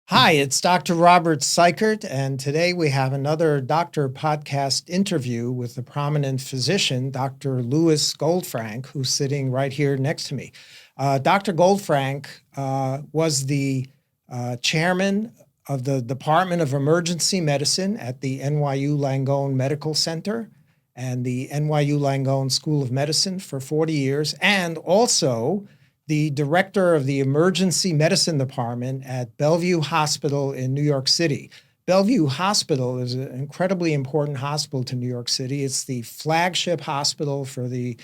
Hi, it's Dr. Robert Seichert, and today we have another doctor podcast interview with a prominent physician, Dr. Louis Goldfrank, who's sitting right here next to me. Dr. Goldfrank was the chairman of the Department of Emergency Medicine at the NYU Langone Medical Center and the NYU Langone School of Medicine for 40 years, and also the director of the Emergency Medicine Department at Bellevue Hospital in New York City. Bellevue Hospital is an incredibly important hospital to New York City. It's the flagship hospital for the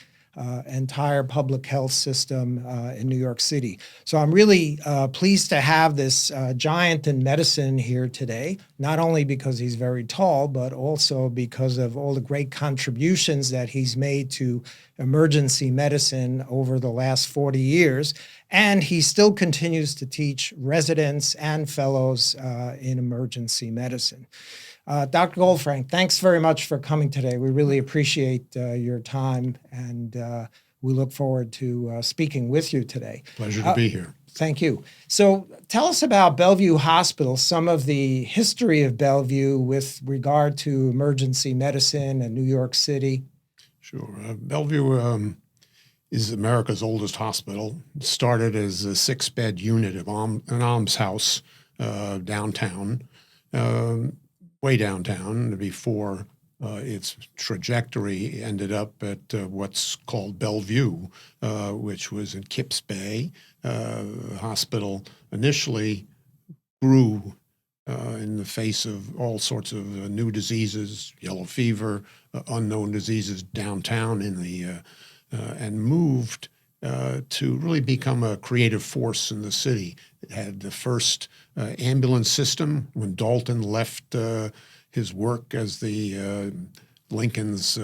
entire public health system in New York City. So I'm really pleased to have this giant in medicine here today, not only because he's very tall, but also because of all the great contributions that he's made to emergency medicine over the last 40 years. And he still continues to teach residents and fellows in emergency medicine. Dr. Goldfrank, thanks very much for coming today. We really appreciate your time, and we look forward to speaking with you today. Pleasure to be here. Thank you. So tell us about Bellevue Hospital, some of the history of Bellevue with regard to emergency medicine and New York City. Sure. Bellevue is America's oldest hospital. It started as a 6-bed unit of an almshouse downtown. Way downtown before its trajectory ended up at what's called Bellevue, which was in Kips Bay. The hospital initially grew in the face of all sorts of new diseases, yellow fever, unknown diseases downtown and moved to really become a creative force in the city. It had the first ambulance system when Dalton left his work as the Lincoln's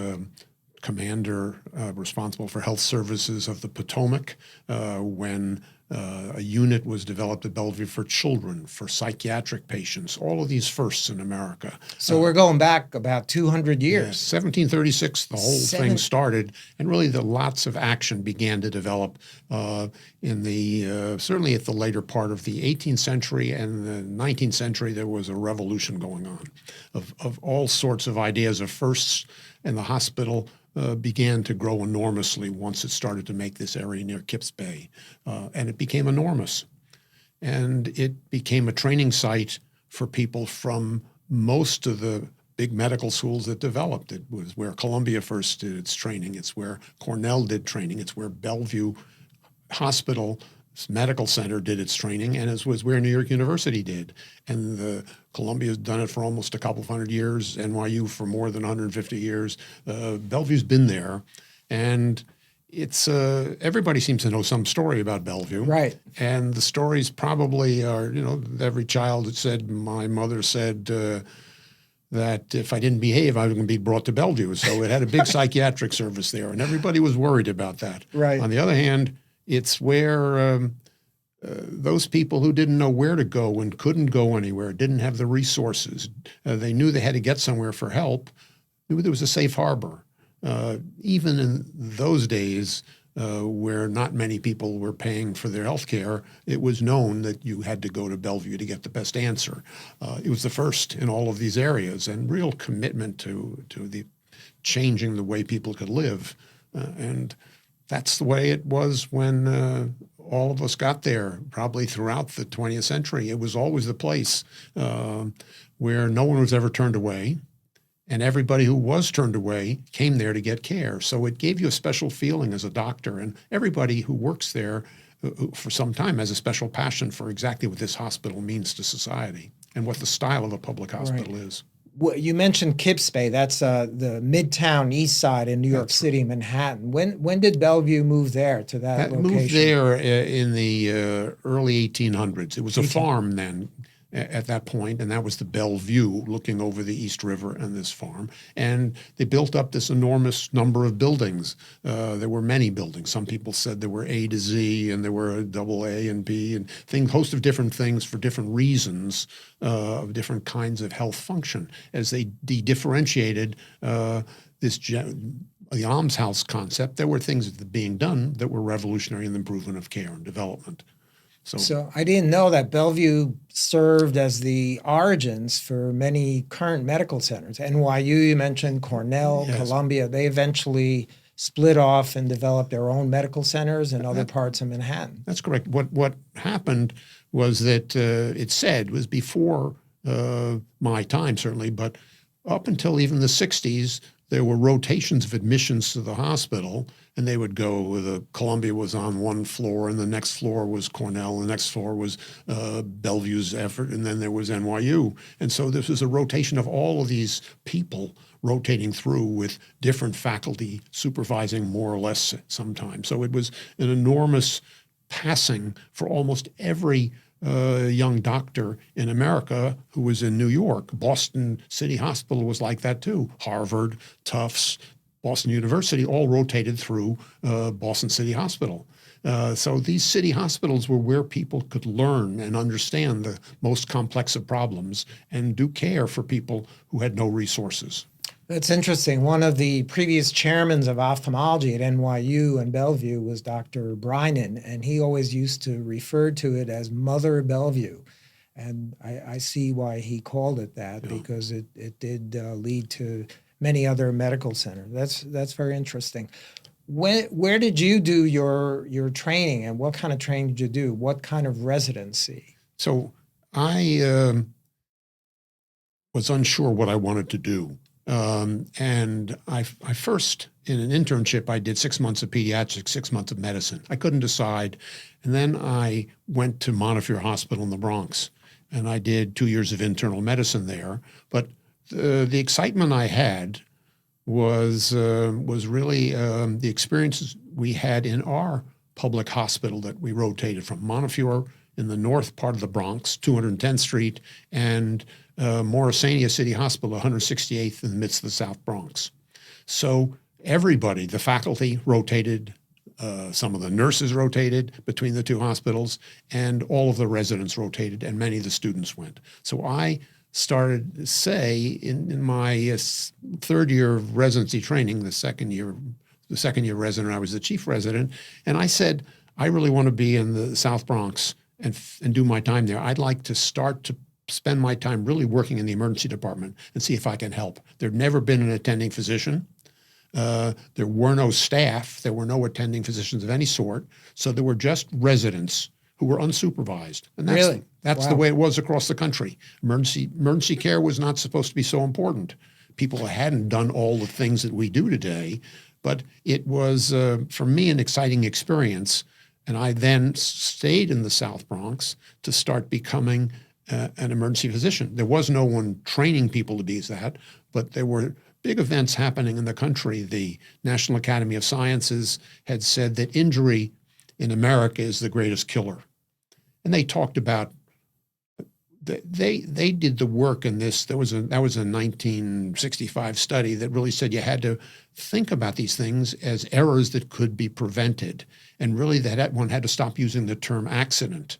commander responsible for health services of the Potomac, when a unit was developed at Bellevue for children, for psychiatric patients, all of these firsts in America. So we're going back about 200 years. Yeah, 1736, the whole thing started, and really lots of action began to develop in the certainly at the later part of the 18th century and the 19th century. There was a revolution going on of all sorts of ideas of firsts, and the hospital began to grow enormously once it started to make this area near Kips Bay. And it became enormous. And it became a training site for people from most of the big medical schools that developed. It was where Columbia first did its training. It's where Cornell did training. It's where Bellevue Hospital Medical Center did its training, and it was where New York University did. And Columbia's done it for almost a couple of hundred years, NYU for more than 150 years. Bellevue's been there, and it's everybody seems to know some story about Bellevue. Right. And the stories probably are, every child had said, my mother said that if I didn't behave, I was going to be brought to Bellevue. So it had a big psychiatric service there, and everybody was worried about that. Right. On the other hand, it's where those people who didn't know where to go and couldn't go anywhere, didn't have the resources, they knew they had to get somewhere for help, knew there was a safe harbor. Even in those days where not many people were paying for their health care, it was known that you had to go to Bellevue to get the best answer. It was the first in all of these areas, and real commitment to the changing the way people could live. And that's the way it was when all of us got there, probably throughout the 20th century. It was always the place where no one was ever turned away, and everybody who was turned away came there to get care. So it gave you a special feeling as a doctor, and everybody who works there for some time has a special passion for exactly what this hospital means to society and what the style of a public hospital is. You mentioned Kips Bay. That's the Midtown East Side in New York City, Manhattan. When did Bellevue move there to that location? Moved there in the early 1800s. It was a farm then at that point, and that was the Bellevue looking over the East River and this farm. And they built up this enormous number of buildings. There were many buildings. Some people said there were A to Z, and there were double A and B, and host of different things for different reasons of different kinds of health function. As they differentiated the almshouse concept, there were things being done that were revolutionary in the improvement of care and development. So I didn't know that Bellevue served as the origins for many current medical centers. NYU, you mentioned Cornell, Yes. Columbia. They eventually split off and developed their own medical centers in other parts of Manhattan. That's correct. What happened was that it said was before my time, certainly, but up until even the 60s, there were rotations of admissions to the hospital, and they would go, the Columbia was on one floor, and the next floor was Cornell, the next floor was Bellevue's effort, and then there was NYU. And so this was a rotation of all of these people rotating through with different faculty supervising more or less sometimes. So it was an enormous passing for almost every young doctor in America who was in New York. Boston City Hospital was like that too. Harvard, Tufts, Boston University all rotated through Boston City Hospital. So these city hospitals were where people could learn and understand the most complex of problems and do care for people who had no resources. That's interesting. One of the previous chairmen of ophthalmology at NYU and Bellevue was Dr. Brynan, and he always used to refer to it as Mother Bellevue. And I see why he called it that, because it did lead to many other medical centers. That's very interesting. Where did you do your training, and what kind of training did you do? What kind of residency? So I was unsure what I wanted to do. And I first, in an internship, I did 6 months of pediatrics, 6 months of medicine. I couldn't decide. And then I went to Montefiore Hospital in the Bronx, and I did 2 years of internal medicine there. But the excitement I had was really the experiences we had in our public hospital that we rotated from Montefiore in the north part of the Bronx, 210th Street, and Morrisania City Hospital, 168th in the midst of the South Bronx. So everybody, the faculty rotated, some of the nurses rotated between the two hospitals, and all of the residents rotated, and many of the students went. So I started, say, in my third year of residency training, the second year resident, I was the chief resident, and I said, I really want to be in the South Bronx and do my time there. I'd like to start to spend my time really working in the emergency department and see if I can help. There'd never been an attending physician. There were no staff. There were no attending physicians of any sort. So there were just residents who were unsupervised. And that's Wow. the way it was across the country. Emergency care was not supposed to be so important. People hadn't done all the things that we do today, but it was, for me, an exciting experience. And I then stayed in the South Bronx to start becoming an emergency physician. There was no one training people to be that, but there were big events happening in the country. The National Academy of Sciences had said that injury in America is the greatest killer. And they talked about, they did the work in this. That was a 1965 study that really said you had to think about these things as errors that could be prevented. And really that one had to stop using the term accident.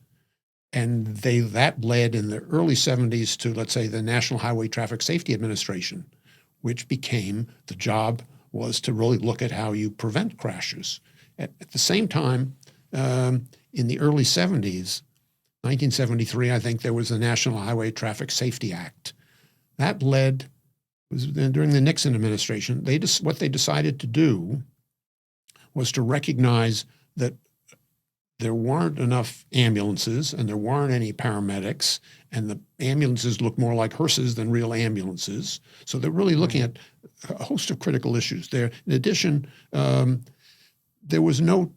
And that led in the early 70s to, let's say, the National Highway Traffic Safety Administration, which became, the job was to really look at how you prevent crashes. At the same time, in the early 70s, 1973, I think, there was the National Highway Traffic Safety Act. That was during the Nixon administration. What they decided to do was to recognize that there weren't enough ambulances and there weren't any paramedics, and the ambulances looked more like hearses than real ambulances. So they're really looking at a host of critical issues there. In addition, there was no,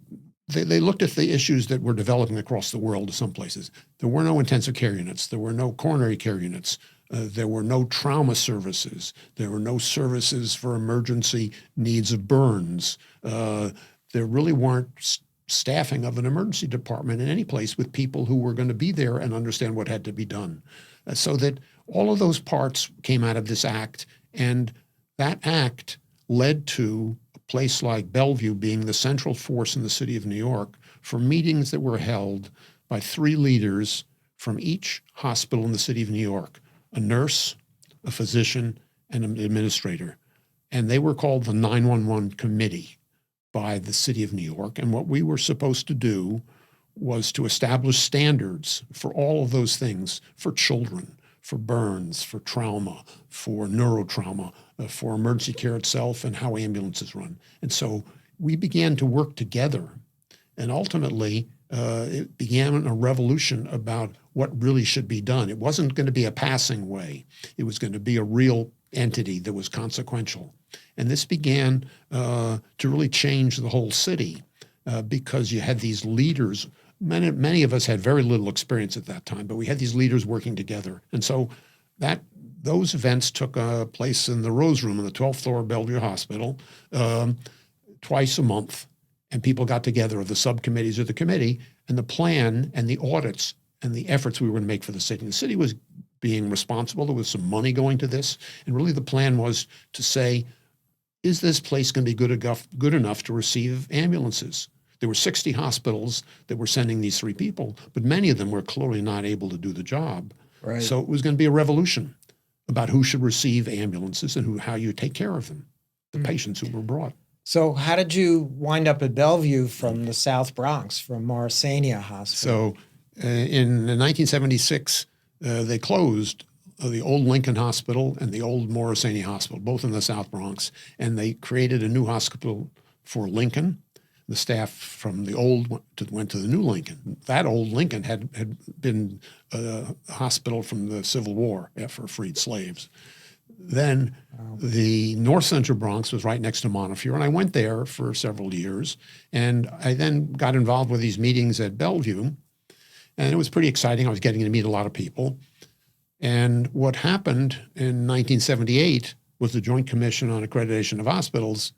they looked at the issues that were developing across the world in some places. There were no intensive care units. There were no coronary care units. There were no trauma services. There were no services for emergency needs of burns. There really weren't staffing of an emergency department in any place with people who were going to be there and understand what had to be done. So that all of those parts came out of this act, and that act led to a place like Bellevue being the central force in the city of New York for meetings that were held by 3 leaders from each hospital in the city of New York, a nurse, a physician, and an administrator. And they were called the 911 Committee by the city of New York. And what we were supposed to do was to establish standards for all of those things for children, for burns, for trauma, for neurotrauma, for emergency care itself, and how ambulances run. And so we began to work together. And ultimately, it began a revolution about what really should be done. It wasn't going to be a passing way. It was going to be a real entity that was consequential. And this began to really change the whole city because you had these leaders. Many of us had very little experience at that time, but we had these leaders working together. And so those events took place in the Rose Room on the 12th floor of Bellevue Hospital twice a month. And people got together, the subcommittees of the committee, and the plan and the audits and the efforts we were going to make for the city. The city was being responsible. There was some money going to this. And really the plan was to say, is this place going to be good enough to receive ambulances? There were 60 hospitals that were sending these 3 people, but many of them were clearly not able to do the job. Right. So it was going to be a revolution about who should receive ambulances and how you take care of them, the patients who were brought. So how did you wind up at Bellevue from the South Bronx, from Morrisania Hospital? So in 1976, they closed the old Lincoln Hospital and the old Morrisania Hospital, both in the South Bronx, and they created a new hospital for Lincoln. The staff from the old went to the new Lincoln. That old Lincoln had been a hospital from the Civil War for freed slaves. Then the North Central Bronx was right next to Montefiore, and I went there for several years. And I then got involved with these meetings at Bellevue, and it was pretty exciting. I was getting to meet a lot of people. And what happened in 1978 was the Joint Commission on Accreditation of Hospitals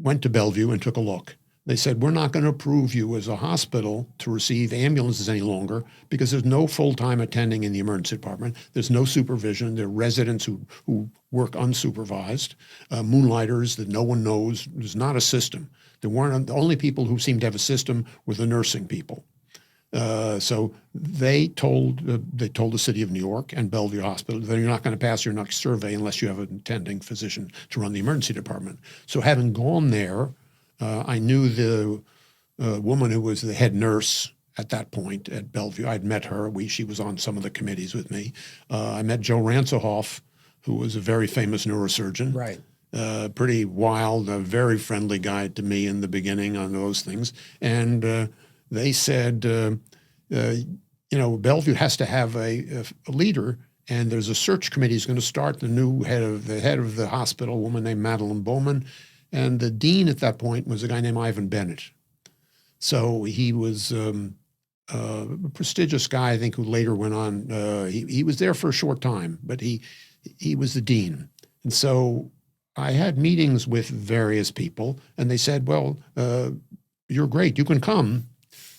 went to Bellevue and took a look. They said, we're not going to approve you as a hospital to receive ambulances any longer because there's no full-time attending in the emergency department. There's no supervision. There are residents who work unsupervised, moonlighters that no one knows. There's not a system. The only people who seemed to have a system were the nursing people. So they told the city of New York and Bellevue Hospital that you're not going to pass your next survey unless you have an attending physician to run the emergency department. So having gone there, I knew the woman who was the head nurse at that point at Bellevue. I'd met her. She was on some of the committees with me. I met Joe Ransohoff, who was a very famous neurosurgeon. Right. Pretty wild, a very friendly guy to me in the beginning on those things. And they said, Bellevue has to have a leader, and there's a search committee is going to start. The head of the hospital, a woman named Madeline Bowman, and the dean at that point was a guy named Ivan Bennett. So he was a prestigious guy, I think, who later went on. He was there for a short time, but he was the dean. And so I had meetings with various people, and they said, well, you're great. You can come.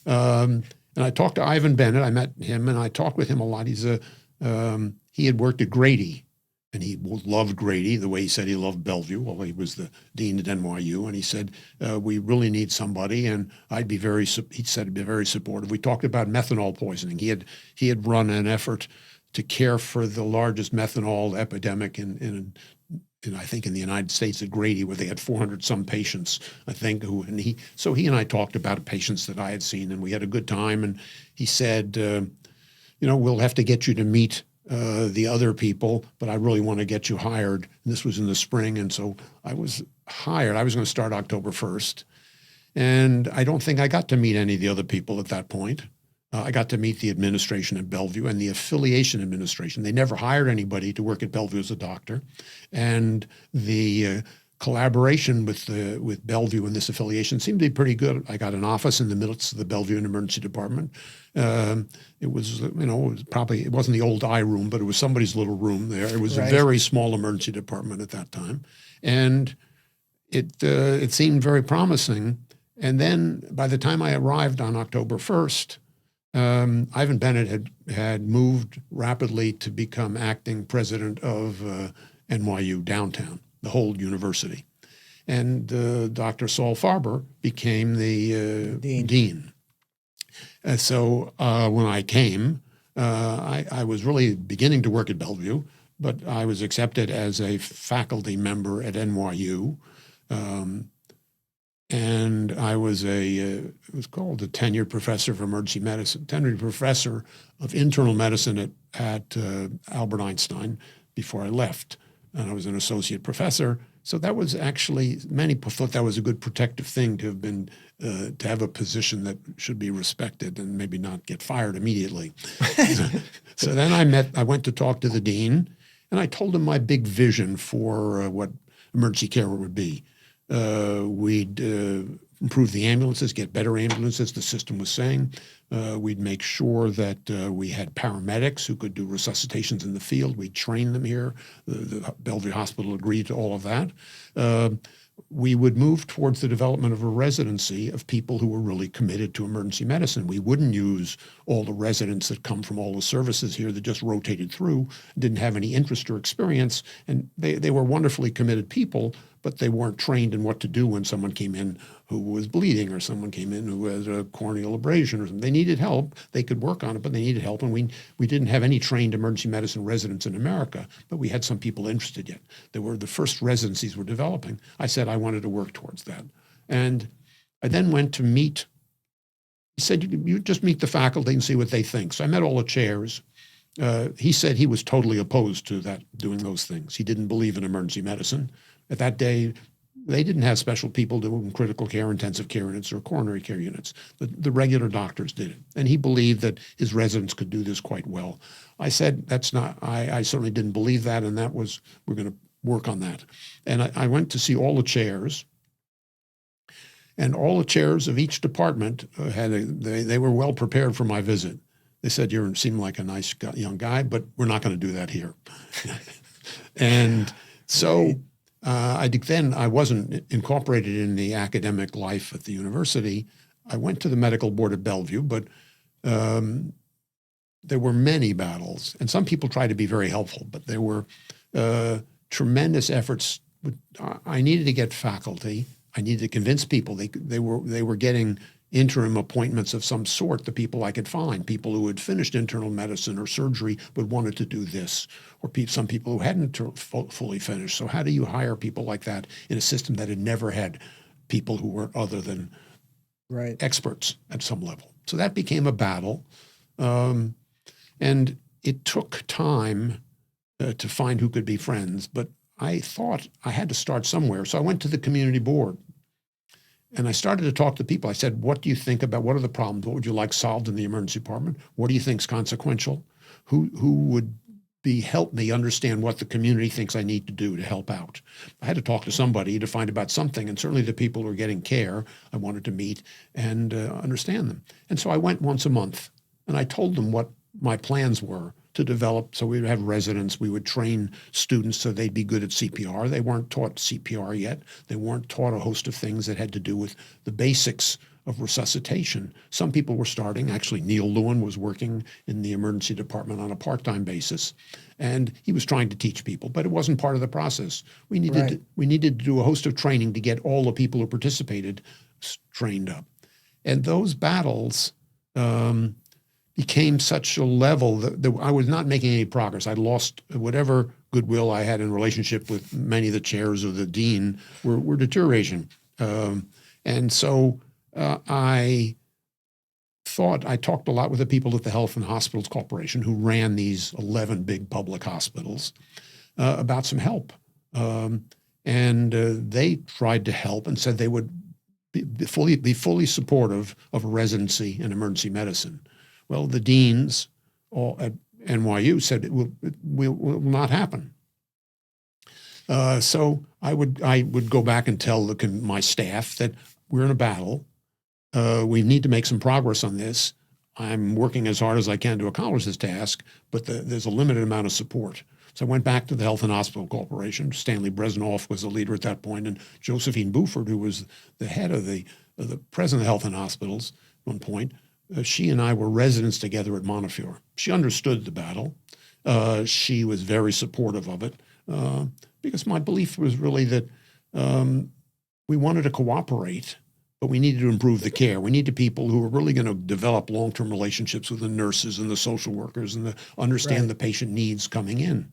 And I talked to Ivan Bennett. I met him, and I talked with him a lot. He had worked at Grady, and he loved Grady the way he said he loved Bellevue. Well, he was the dean at NYU, and he said, we really need somebody, and he said, be very supportive. We talked about methanol poisoning. He had run an effort to care for the largest methanol epidemic in I think in the United States at Grady, where they had 400 some patients, I think, so he and I talked about patients that I had seen, and we had a good time. And he said, we'll have to get you to meet the other people, but I really want to get you hired. And this was in the spring. And so I was hired. I was going to start October 1st. And I don't think I got to meet any of the other people at that point. I got to meet the administration at Bellevue and the affiliation administration. They never hired anybody to work at Bellevue as a doctor. And the collaboration with Bellevue and this affiliation seemed to be pretty good. I got an office in the midst of the Bellevue Emergency Department. It was, it wasn't the old I room, but it was somebody's little room there. It was a very small emergency department at that time. And it seemed very promising. And then by the time I arrived on October 1st, Ivan Bennett had moved rapidly to become acting president of NYU downtown, the whole university. And Dr. Saul Farber became the dean. So when I came, I was really beginning to work at Bellevue, but I was accepted as a faculty member at NYU. And I was it was called a tenured professor of emergency medicine, tenured professor of internal medicine at Albert Einstein before I left. And I was an associate professor. So that was actually, many thought that was a good protective thing to have been, to have a position that should be respected and maybe not get fired immediately. So then I went to talk to the dean, and I told him my big vision for what emergency care would be. We'd improve the ambulances, get better ambulances, the system was saying. We'd make sure that we had paramedics who could do resuscitations in the field. We'd train them here. The Bellevue Hospital agreed to all of that. We would move towards the development of a residency of people who were really committed to emergency medicine. We wouldn't use all the residents that come from all the services here that just rotated through, didn't have any interest or experience, and they were wonderfully committed people, but they weren't trained in what to do when someone came in who was bleeding or someone came in who had a corneal abrasion or something. They needed help. They could work on it, but they needed help. And we didn't have any trained emergency medicine residents in America, but we had some people interested yet. They were the first residencies were developing. I said I wanted to work towards that. And I then went to meet, he said, you just meet the faculty and see what they think. So I met all the chairs. He said he was totally opposed to that, doing those things. He didn't believe in emergency medicine. At that day, they didn't have special people doing critical care, intensive care units, or coronary care units. The regular doctors did it. And he believed that his residents could do this quite well. I said, that's not, I certainly didn't believe that, and that was, we're going to work on that. And I went to see all the chairs, and all the chairs of each department they were well prepared for my visit. They said, you seem like a nice young guy, but we're not going to do that here. And so I wasn't incorporated in the academic life at the university. I went to the medical board at Bellevue, but there were many battles, and some people tried to be very helpful, but there were tremendous efforts. I needed to get faculty. I needed to convince people they were getting interim appointments of some sort, the people I could find, people who had finished internal medicine or surgery but wanted to do this, or some people who hadn't fully finished. So how do you hire people like that in a system that had never had people who were other than experts at some level? So that became a battle. And it took time to find who could be friends, but I thought I had to start somewhere. So I went to the community board. And I started to talk to people. I said, what do you think about, what are the problems? What would you like solved in the emergency department? What do you think is consequential? Who would help me understand what the community thinks I need to do to help out? I had to talk to somebody to find about something, and certainly the people who are getting care, I wanted to meet and understand them. And so I went once a month, and I told them what my plans were to develop. So we would have residents, we would train students so they'd be good at CPR. They weren't taught CPR yet. They weren't taught a host of things that had to do with the basics of resuscitation. Some people were starting. Actually, Neil Lewin was working in the emergency department on a part-time basis, and he was trying to teach people, but it wasn't part of the process. We needed to do a host of training to get all the people who participated trained up. And those battles became such a level that I was not making any progress. I lost whatever goodwill I had in relationship with many of the chairs of the dean were deteriorating. And so I talked a lot with the people at the Health and Hospitals Corporation who ran these 11 big public hospitals about some help. And they tried to help and said they would be fully supportive of a residency in emergency medicine. Well, the deans at NYU said it will not happen. So I would go back and tell my staff that we're in a battle. We need to make some progress on this. I'm working as hard as I can to accomplish this task, but there's a limited amount of support. So I went back to the Health and Hospital Corporation. Stanley Bresnoff was the leader at that point, and Josephine Buford, who was the head of the president of Health and Hospitals at one point. She and I were residents together at Montefiore. She understood the battle. She was very supportive of it because my belief was really that we wanted to cooperate, but we needed to improve the care. We needed people who were really going to develop long-term relationships with the nurses and the social workers and understand the patient needs coming in.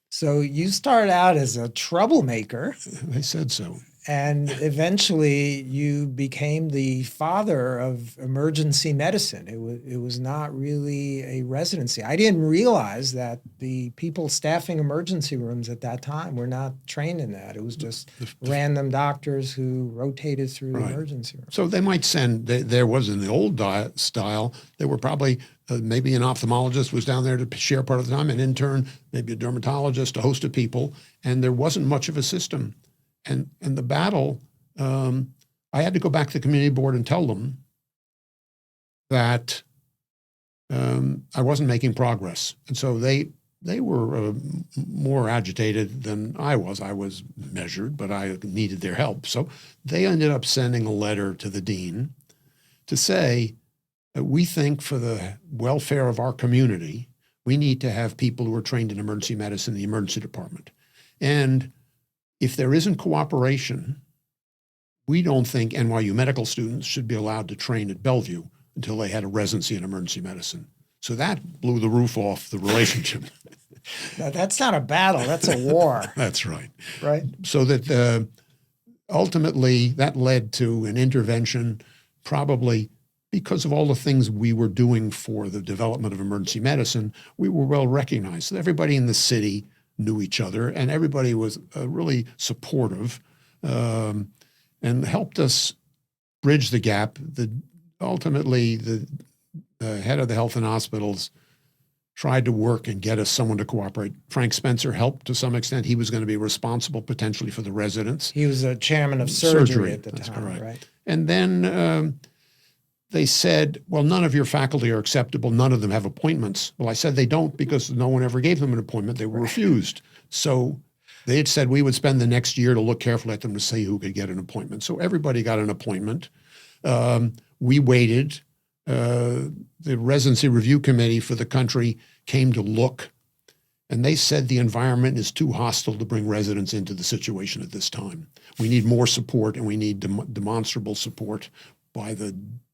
So you started out as a troublemaker. They said so. And eventually you became the father of emergency medicine. It was not really a residency. I didn't realize that the people staffing emergency rooms at that time were not trained in that. It was just random doctors who rotated through the emergency room. So they might send, there was in the old style, there were probably maybe an ophthalmologist was down there to share part of the time, an intern, maybe a dermatologist, a host of people, and there wasn't much of a system. And the battle, I had to go back to the community board and tell them that I wasn't making progress. And so they were more agitated than I was. I was measured, but I needed their help. So they ended up sending a letter to the dean to say that we think for the welfare of our community, we need to have people who are trained in emergency medicine in the emergency department. And if there isn't cooperation, we don't think NYU medical students should be allowed to train at Bellevue until they had a residency in emergency medicine. So that blew the roof off the relationship. Now, that's not a battle, that's a war. That's right. Right. So that ultimately that led to an intervention, probably because of all the things we were doing for the development of emergency medicine. We were well recognized. So everybody in the city knew each other, and everybody was really supportive and helped us bridge the gap. Ultimately, the head of the health and hospitals tried to work and get us someone to cooperate. Frank Spencer helped to some extent. He was going to be responsible potentially for the residents. He was a chairman of surgery at the That's time, correct. right? And then they said, well, none of your faculty are acceptable. None of them have appointments. Well, I said they don't because no one ever gave them an appointment. They were refused. So they had said we would spend the next year to look carefully at them to see who could get an appointment. So everybody got an appointment. We waited. The Residency Review Committee for the country came to look, and they said the environment is too hostile to bring residents into the situation at this time. We need more support, and we need demonstrable support by the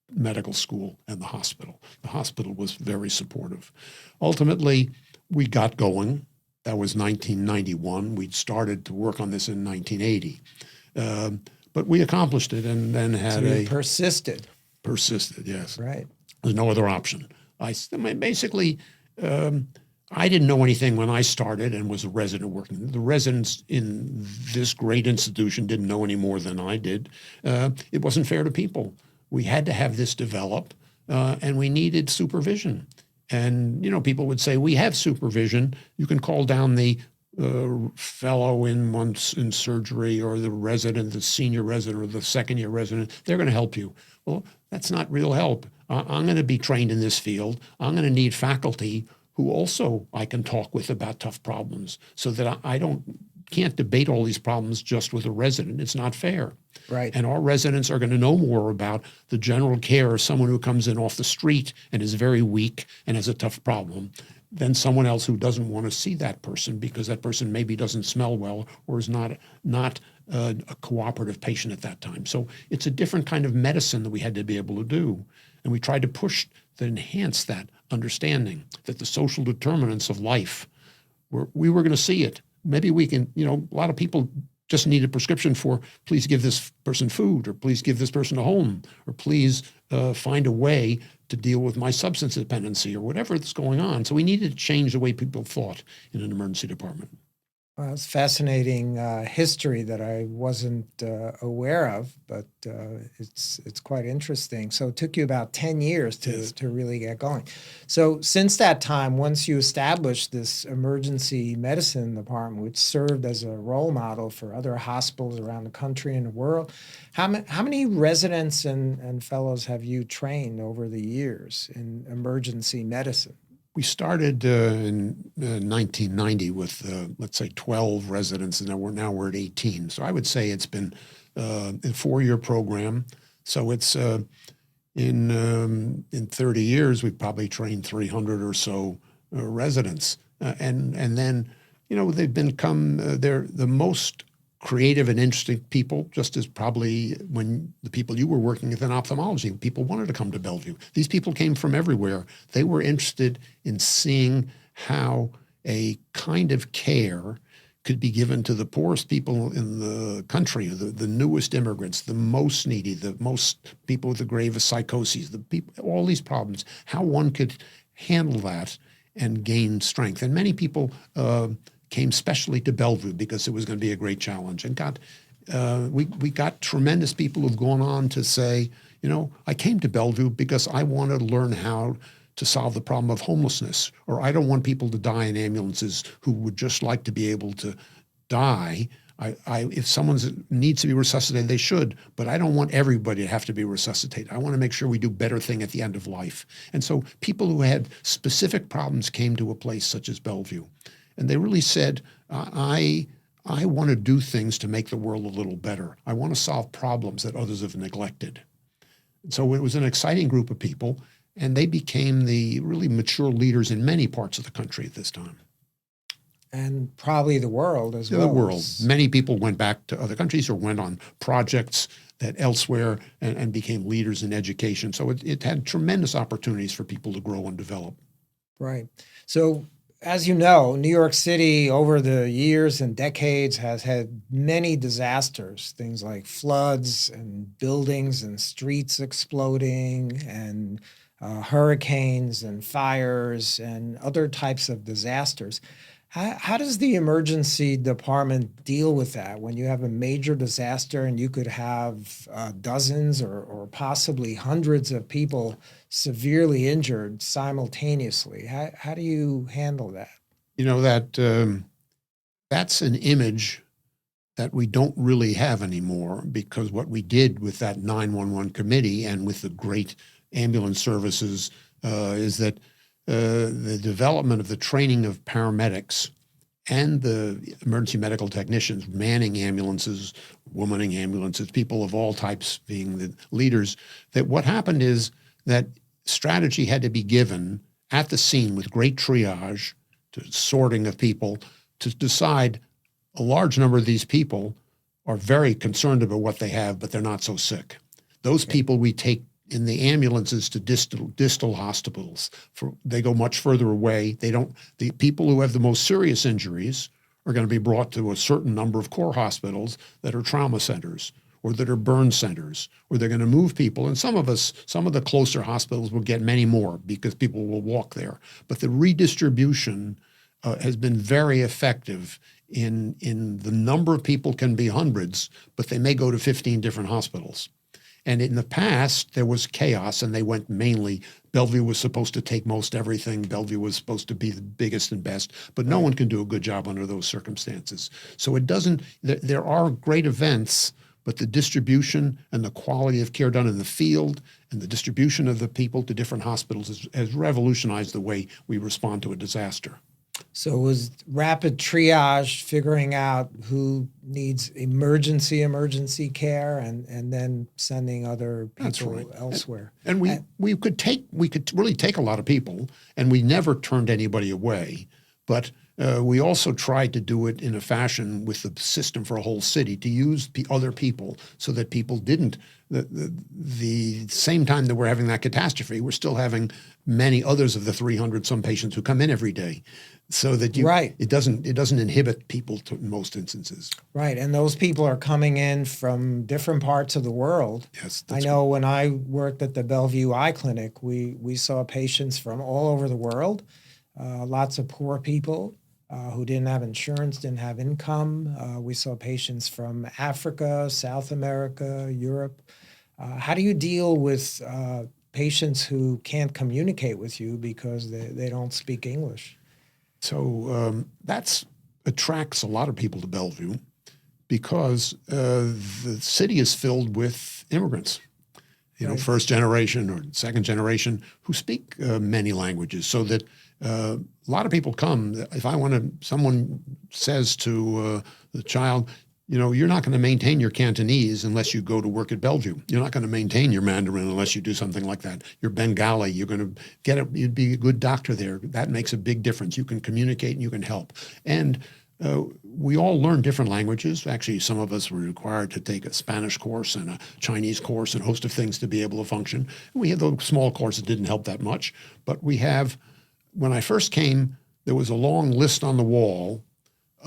medical school and the hospital. The hospital was very supportive. Ultimately, we got going. That was 1991. We'd started to work on this in 1980. But we accomplished it and then had persisted. Persisted, yes. Right. There's no other option. I didn't know anything when I started and was a resident working. The residents in this great institution didn't know any more than I did. It wasn't fair to people. We had to have this develop, and we needed supervision. And, people would say, we have supervision. You can call down the fellow in surgery or the resident, the senior resident or the second year resident. They're going to help you. Well, that's not real help. I'm going to be trained in this field. I'm going to need faculty who also I can talk with about tough problems so that I can't debate all these problems just with a resident. It's not fair. Right. And our residents are going to know more about the general care of someone who comes in off the street and is very weak and has a tough problem than someone else who doesn't want to see that person because that person maybe doesn't smell well or is not a cooperative patient at that time. So it's a different kind of medicine that we had to be able to do. And we tried to push to enhance that understanding that the social determinants of life, we were going to see it. Maybe we can, a lot of people just need a prescription for please give this person food or please give this person a home or please find a way to deal with my substance dependency or whatever is going on. So we needed to change the way people thought in an emergency department. Well, it's fascinating history that I wasn't aware of, but it's quite interesting. So it took you about 10 years to really get going. So since that time, once you established this emergency medicine department, which served as a role model for other hospitals around the country and the world, how many residents and fellows have you trained over the years in emergency medicine? We started in 1990 with, let's say, 12 residents, and now we're at 18. So I would say it's been a 4-year program. So it's in 30 years, we've probably trained 300 or so residents. And then, they've become, they're the most creative and interesting people, just as probably when the people you were working with in ophthalmology, people wanted to come to Bellevue. These people came from everywhere. They were interested in seeing how a kind of care could be given to the poorest people in the country, the newest immigrants, the most needy, the most people with the gravest psychoses, the people, all these problems, how one could handle that and gain strength. And many people came specially to Bellevue because it was going to be a great challenge, and we got tremendous people who've gone on to say, I came to Bellevue because I want to learn how to solve the problem of homelessness, or I don't want people to die in ambulances who would just like to be able to die. If someone needs to be resuscitated, they should, but I don't want everybody to have to be resuscitated. I want to make sure we do better thing at the end of life. And so people who had specific problems came to a place such as Bellevue, and they really said, I want to do things to make the world a little better. I want to solve problems that others have neglected. And so it was an exciting group of people, and they became the really mature leaders in many parts of the country at this time. And probably the world as well. The world. Many people went back to other countries or went on projects that elsewhere and became leaders in education. So it had tremendous opportunities for people to grow and develop. Right. So as you know, New York City over the years and decades has had many disasters, things like floods and buildings and streets exploding and hurricanes and fires and other types of disasters. How does the emergency department deal with that when you have a major disaster and you could have dozens or possibly hundreds of people severely injured simultaneously? How do you handle that? That's an image that we don't really have anymore, because what we did with that 911 committee and with the great ambulance services is that the development of the training of paramedics and the emergency medical technicians manning ambulances, womaning ambulances, people of all types being the leaders, that what happened is that strategy had to be given at the scene with great triage, to sorting of people, to decide a large number of these people are very concerned about what they have, but they're not so sick. Those people we take in the ambulances to distal hospitals. They go much further away. The people who have the most serious injuries are going to be brought to a certain number of core hospitals that are trauma centers or that are burn centers, where they're going to move people. And some of the closer hospitals will get many more because people will walk there. But the redistribution has been very effective in the number of people can be hundreds, but they may go to 15 different hospitals. And in the past, there was chaos, and they went mainly, Bellevue was supposed to take most everything. Bellevue was supposed to be the biggest and best, but no one can do a good job under those circumstances. So there are great events, but the distribution and the quality of care done in the field and the distribution of the people to different hospitals has revolutionized the way we respond to a disaster. So it was rapid triage, figuring out who needs emergency care, and then sending other people elsewhere. And we could really take a lot of people, and we never turned anybody away. But we also tried to do it in a fashion with the system for a whole city, to use other people so that people didn't. The same time that we're having that catastrophe, we're still having many others of the 300 some patients who come in every day, so that it doesn't inhibit people in most instances. Right, and those people are coming in from different parts of the world. Yes, I know when I worked at the Bellevue Eye Clinic, we saw patients from all over the world, lots of poor people who didn't have insurance, didn't have income. We saw patients from Africa, South America, Europe. How do you deal with patients who can't communicate with you because they don't speak English? So that attracts a lot of people to Bellevue, because the city is filled with immigrants, first generation or second generation, who speak many languages, so that a lot of people come. If someone says to the child, you're not going to maintain your Cantonese unless you go to work at Bellevue. You're not going to maintain your Mandarin unless you do something like that. Your Bengali, you're going to you'd be a good doctor there. That makes a big difference. You can communicate and you can help. And we all learn different languages. Actually, some of us were required to take a Spanish course and a Chinese course and a host of things to be able to function. We had those small courses that didn't help that much. But when I first came, there was a long list on the wall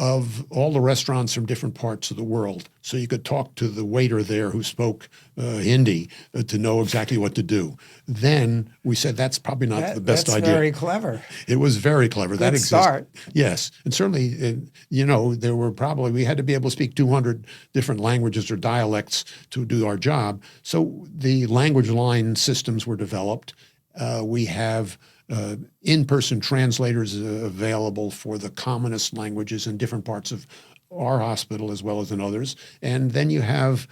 of all the restaurants from different parts of the world. So you could talk to the waiter there who spoke Hindi to know exactly what to do. Then we said that's probably not the best idea. That's very clever. It was very clever. Good That exists. start. Yes. And certainly, there were we had to be able to speak 200 different languages or dialects to do our job. So the language line systems were developed. We have in-person translators available for the commonest languages in different parts of our hospital as well as in others. And then you have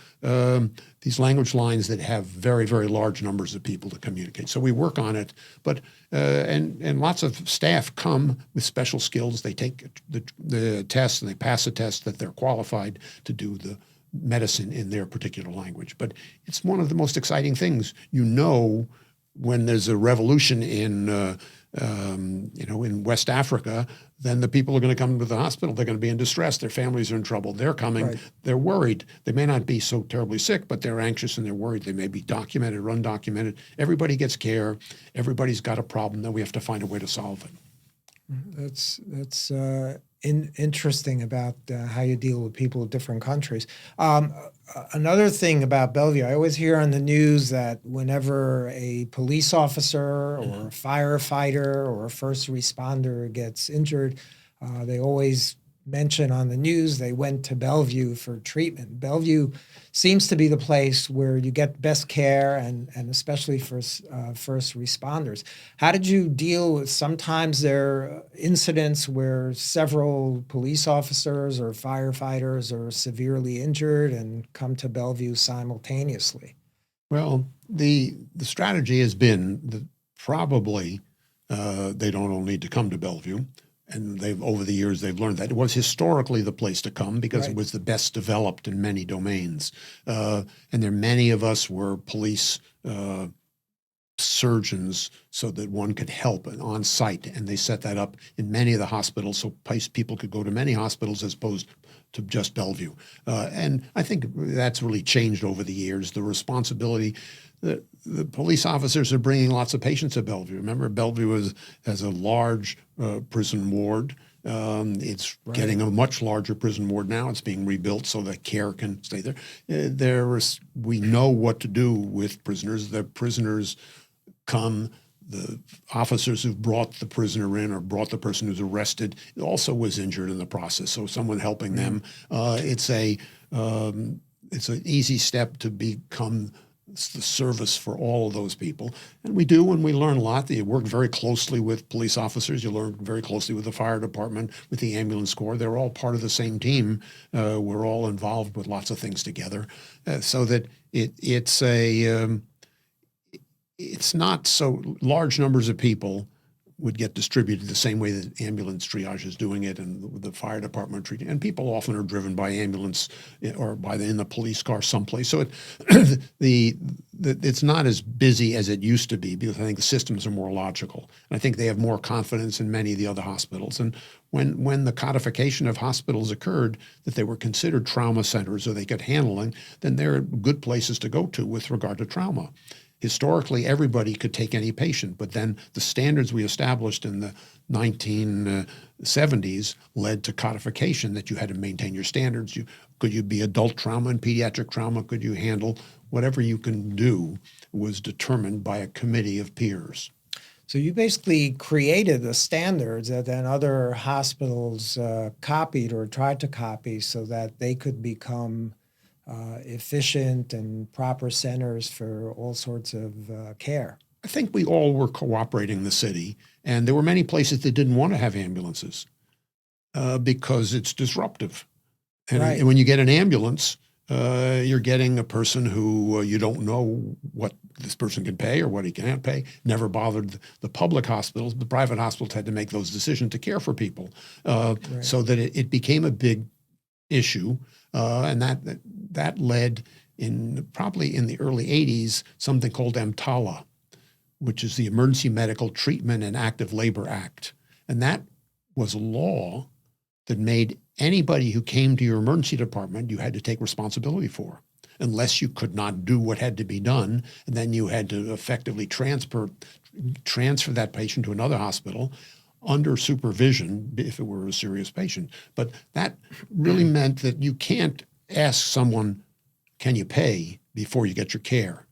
these language lines that have very, very large numbers of people to communicate. So we work on it, but and lots of staff come with special skills. They take the test and they pass the test that they're qualified to do the medicine in their particular language. But it's one of the most exciting things. When there's a revolution in West Africa, then the people are going to come to the hospital. They're going to be in distress. Their families are in trouble. They're coming. Right. They're worried. They may not be so terribly sick, but they're anxious and they're worried. They may be documented or undocumented. Everybody gets care. Everybody's got a problem. Then we have to find a way to solve it. That's interesting about how you deal with people of different countries. Another thing about Bellevue, I always hear on the news that whenever a police officer or a firefighter or a first responder gets injured, they always mention on the news they went to Bellevue for treatment. Bellevue seems to be the place where you get best care, and especially for first responders. How did you deal with sometimes there are incidents where several police officers or firefighters are severely injured and come to Bellevue simultaneously? Well, the strategy has been that probably they don't all need to come to Bellevue. And over the years, they've learned that it was historically the place to come because It was the best developed in many domains. And many of us were police surgeons so that one could help on site. And they set that up in many of the hospitals so people could go to many hospitals as opposed to just Bellevue. And I think that's really changed over the years. The responsibility, the police officers are bringing lots of patients to Bellevue. Remember, Bellevue has a large prison ward. It's getting a much larger prison ward now. It's being rebuilt so that care can stay there. We know what to do with prisoners. The prisoners come. The officers who've brought the prisoner in or brought the person who's arrested also was injured in the process. So someone helping them. It's an easy step to become the service for all of those people. And we do, and we learn a lot. You work very closely with police officers. You learn very closely with the fire department, with the ambulance corps. They're all part of the same team. We're all involved with lots of things together, so that it's not so large numbers of people would get distributed the same way that ambulance triage is doing it and the fire department treating. And people often are driven by ambulance or in the police car someplace. So it's not as busy as it used to be because I think the systems are more logical. And I think they have more confidence in many of the other hospitals. And when the codification of hospitals occurred, that they were considered trauma centers or they could handle, then they're good places to go to with regard to trauma. Historically, everybody could take any patient, but then the standards we established in the 1970s led to codification that you had to maintain your standards. Could you be adult trauma and pediatric trauma? Could you handle whatever you can do was determined by a committee of peers. So you basically created the standards that then other hospitals copied or tried to copy so that they could become efficient and proper centers for all sorts of care. I think we all were cooperating the city, and there were many places that didn't want to have ambulances because it's disruptive. And when you get an ambulance, you're getting a person who you don't know what this person can pay or what he can't pay. Never bothered the public hospitals. The private hospitals had to make those decisions to care for people, so that it became a big issue. And that led probably in the early 80s, something called EMTALA, which is the Emergency Medical Treatment and Active Labor Act. And that was a law that made anybody who came to your emergency department, you had to take responsibility for, unless you could not do what had to be done. And then you had to effectively transfer that patient to another hospital under supervision if it were a serious patient. But that really meant that you can't ask someone, can you pay, before you get your care.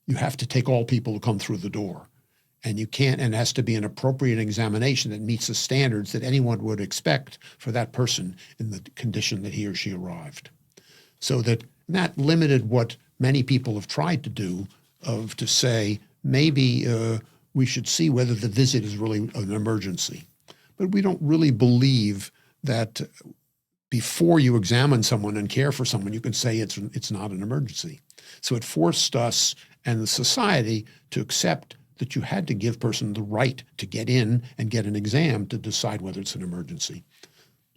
You have to take all people who come through the door. And you can't, and it has to be an appropriate examination that meets the standards that anyone would expect for that person in the condition that he or she arrived. So that limited what many people have tried to do, to say, maybe we should see whether the visit is really an emergency. But we don't really believe that before you examine someone and care for someone, you can say it's not an emergency. So it forced us and the society to accept that you had to give person the right to get in and get an exam to decide whether it's an emergency.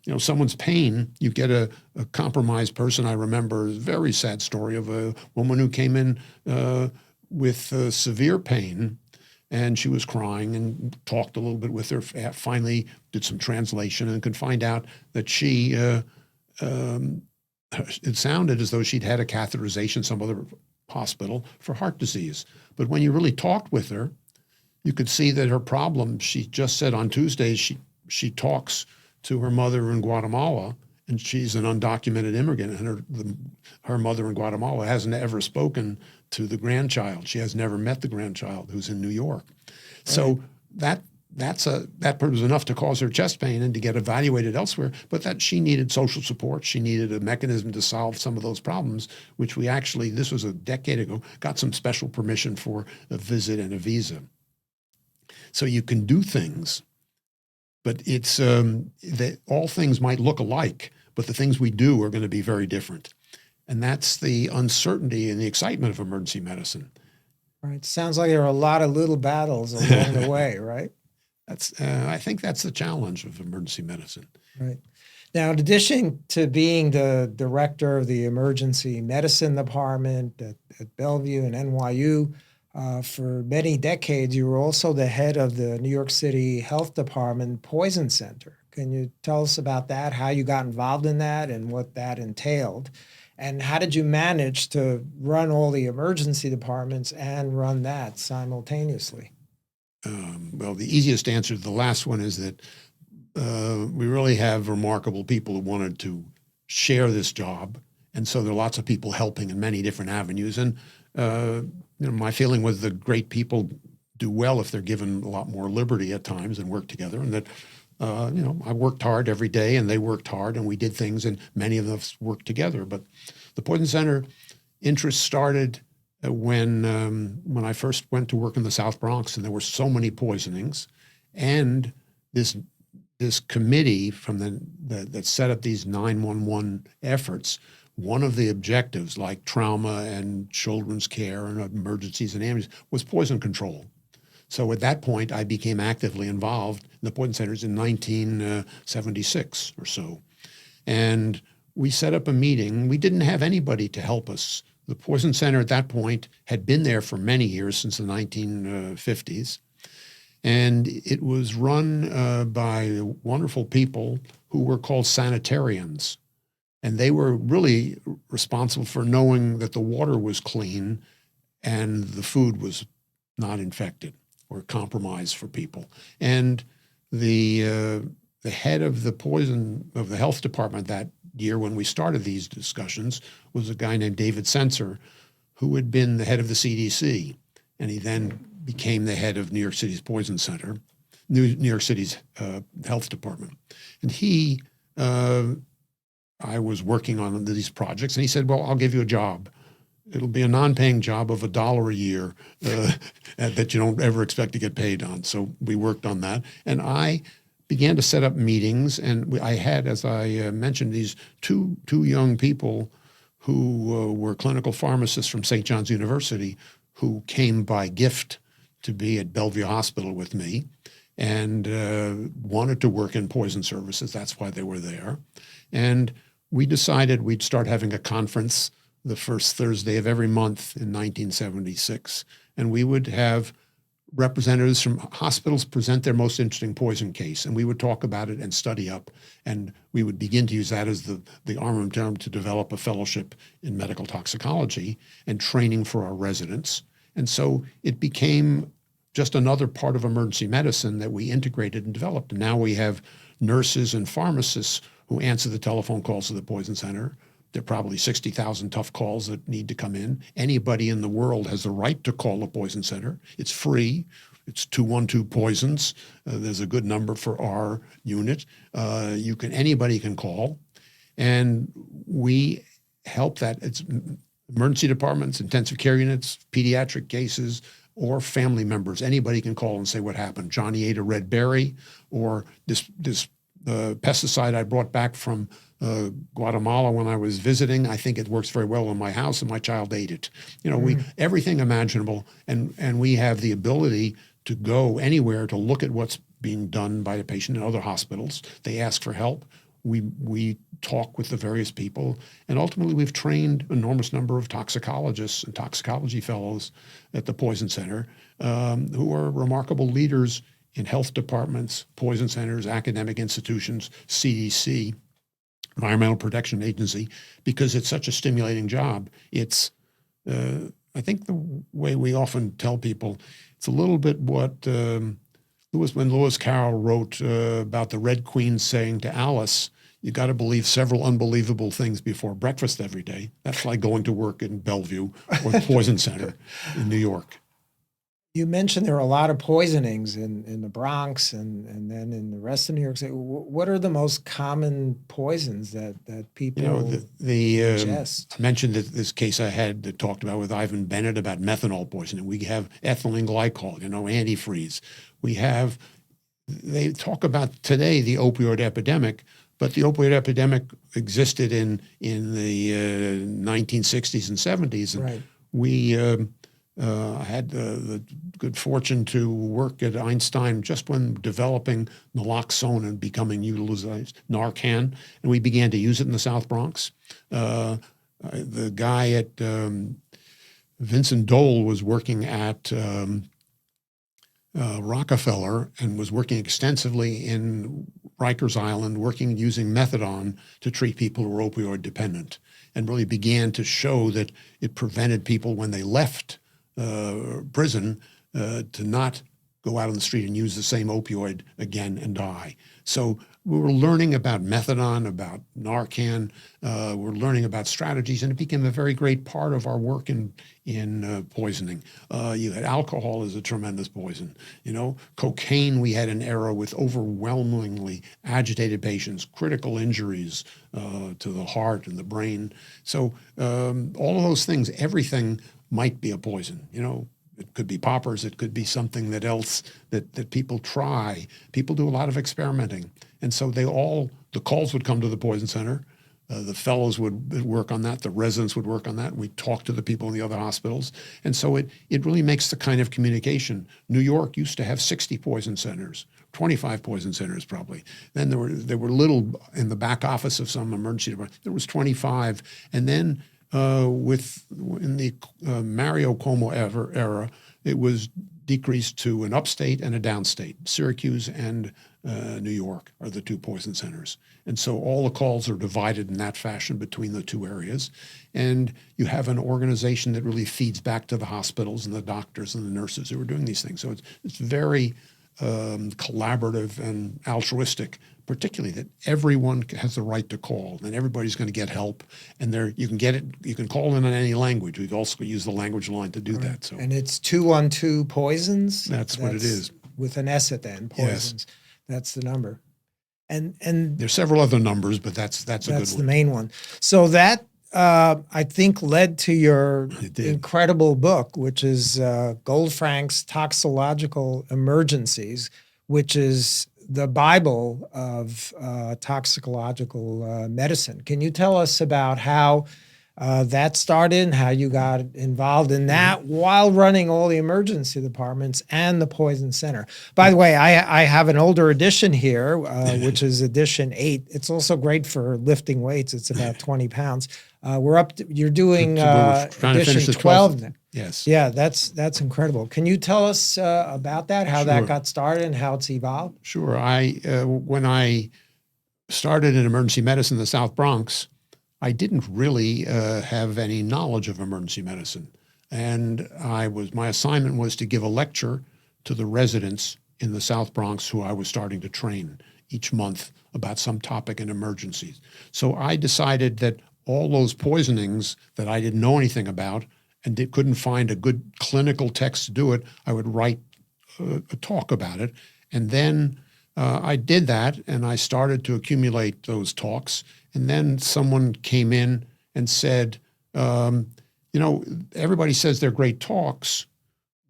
You know, someone's pain, you get a compromised person. I remember a very sad story of a woman who came in with severe pain, and she was crying, and talked a little bit with her, finally did some translation, and could find out that she, it sounded as though she'd had a catheterization some other hospital for heart disease. But when you really talked with her, you could see that her problem, she just said on Tuesdays, she talks to her mother in Guatemala, and she's an undocumented immigrant, and her mother in Guatemala hasn't ever spoken to the grandchild. She has never met the grandchild who's in New York. Right. So that was enough to cause her chest pain and to get evaluated elsewhere, but that she needed social support. She needed a mechanism to solve some of those problems, which we actually, this was a decade ago, got some special permission for a visit and a visa. So you can do things, but it's that all things might look alike, but the things we do are going to be very different. And that's the uncertainty and the excitement of emergency medicine. Right. Sounds like there are a lot of little battles along the way, right? I think that's the challenge of emergency medicine. Right. Now, in addition to being the director of the emergency medicine department at Bellevue and NYU, for many decades, you were also the head of the New York City Health Department Poison Center. Can you tell us about that, how you got involved in that and what that entailed? And how did you manage to run all the emergency departments and run that simultaneously? Well, the easiest answer to the last one is that we really have remarkable people who wanted to share this job. And so there are lots of people helping in many different avenues. And my feeling was that great people do well if they're given a lot more liberty at times and work together. And that, I worked hard every day and they worked hard and we did things and many of us worked together. But the Poison Center interest started when I first went to work in the South Bronx, and there were so many poisonings, and this committee from that set up these 911 efforts. One of the objectives, like trauma and children's care and emergencies and ambulances, was poison control. So at that point, I became actively involved in the poison centers in 1976 or so, and we set up a meeting. We didn't have anybody to help us. The Poison Center at that point had been there for many years, since the 1950s. And it was run by wonderful people who were called sanitarians. And they were really responsible for knowing that the water was clean and the food was not infected or compromised for people. And the head of the health department that year when we started these discussions was a guy named David Senser, who had been the head of the CDC, and he then became the head of New York City's Poison Center, New York City's health department. And I was working on these projects, and he said, well, I'll give you a job. It'll be a non-paying job of $1 a year that you don't ever expect to get paid on. So we worked on that, and I began to set up meetings, and I had, as I mentioned, these two young people who were clinical pharmacists from St. John's University who came by gift to be at Bellevue Hospital with me and wanted to work in poison services. That's why they were there. And we decided we'd start having a conference the first Thursday of every month in 1976, and we would have representatives from hospitals present their most interesting poison case, and we would talk about it and study up, and we would begin to use that as the armamentarium to develop a fellowship in medical toxicology and training for our residents. And so it became just another part of emergency medicine that we integrated and developed. And now we have nurses and pharmacists who answer the telephone calls to the poison center. There are probably 60,000 tough calls that need to come in. Anybody in the world has the right to call a poison center. It's free. It's 212 poisons. There's a good number for our unit. Anybody can call, and we help that. It's emergency departments, intensive care units, pediatric cases, or family members. Anybody can call and say what happened. Johnny ate a red berry, or this pesticide I brought back from Guatemala when I was visiting. I think it works very well in my house, and my child ate it. Everything imaginable, and we have the ability to go anywhere to look at what's being done by a patient in other hospitals. They ask for help. We talk with the various people, and ultimately we've trained an enormous number of toxicologists and toxicology fellows at the Poison Center who are remarkable leaders in health departments, poison centers, academic institutions, CDC, Environmental Protection Agency, because it's such a stimulating job. It's, I think the way we often tell people, it's a little bit what when Lewis Carroll wrote about the Red Queen saying to Alice, you got to believe several unbelievable things before breakfast every day. That's like going to work in Bellevue or the Poison Center in New York. You mentioned there are a lot of poisonings in the Bronx and then in the rest of New York City. What are the most common poisons that people ingest? I mentioned that this case I had that talked about with Ivan Bennett about methanol poisoning. We have ethylene glycol, antifreeze. They talk about today the opioid epidemic, but the opioid epidemic existed in the 1960s and 70s. And right. We had the good fortune to work at Einstein just when developing naloxone and becoming utilized Narcan, and we began to use it in the South Bronx. The guy at Vincent Dole was working at Rockefeller and was working extensively in Rikers Island, using methadone to treat people who were opioid dependent, and really began to show that it prevented people when they left prison to not go out on the street and use the same opioid again and die. So we were learning about methadone, about Narcan. We're learning about strategies, and it became a very great part of our work in poisoning. You had alcohol as a tremendous poison. Cocaine. We had an era with overwhelmingly agitated patients, critical injuries to the heart and the brain. So all of those things, everything might be a poison. It could be poppers. It could be something else that people try. People do a lot of experimenting. And so the calls would come to the Poison Center. The fellows would work on that. The residents would work on that. We'd talk to the people in the other hospitals. And so it really makes the kind of communication. New York used to have 60 poison centers, 25 poison centers probably. Then there were little in the back office of some emergency department. There was 25. And then in the Mario Cuomo era, it was decreased to an upstate and a downstate. Syracuse and New York are the two poison centers. And so all the calls are divided in that fashion between the two areas. And you have an organization that really feeds back to the hospitals and the doctors and the nurses who are doing these things. So it's very collaborative and altruistic, particularly that everyone has the right to call, and everybody's going to get help. And you can call in any language. We've also used the language line to do that. So, and it's 212 poisons. That's what it is. With an S at the end, poisons. Yes. That's the number. And there's several other numbers, but that's a good one. That's the main one. So that I think led to your incredible book, which is Goldfrank's Toxicological Emergencies, which is the Bible of toxicological medicine. Can you tell us about how that started and how you got involved in that while running all the emergency departments and the Poison Center? By the way, I have an older edition here, which is edition 8. It's also great for lifting weights. It's about 20 pounds. You're doing edition 12 now. Yes. Yeah, that's incredible. Can you tell us about that, how that got started and how it's evolved? Sure. When I started in emergency medicine in the South Bronx, I didn't really have any knowledge of emergency medicine. And my assignment was to give a lecture to the residents in the South Bronx who I was starting to train each month about some topic in emergencies. So I decided that all those poisonings that I didn't know anything about and couldn't find a good clinical text to do it, I would write a talk about it. And then I did that, and I started to accumulate those talks. And then someone came in and said, everybody says they're great talks.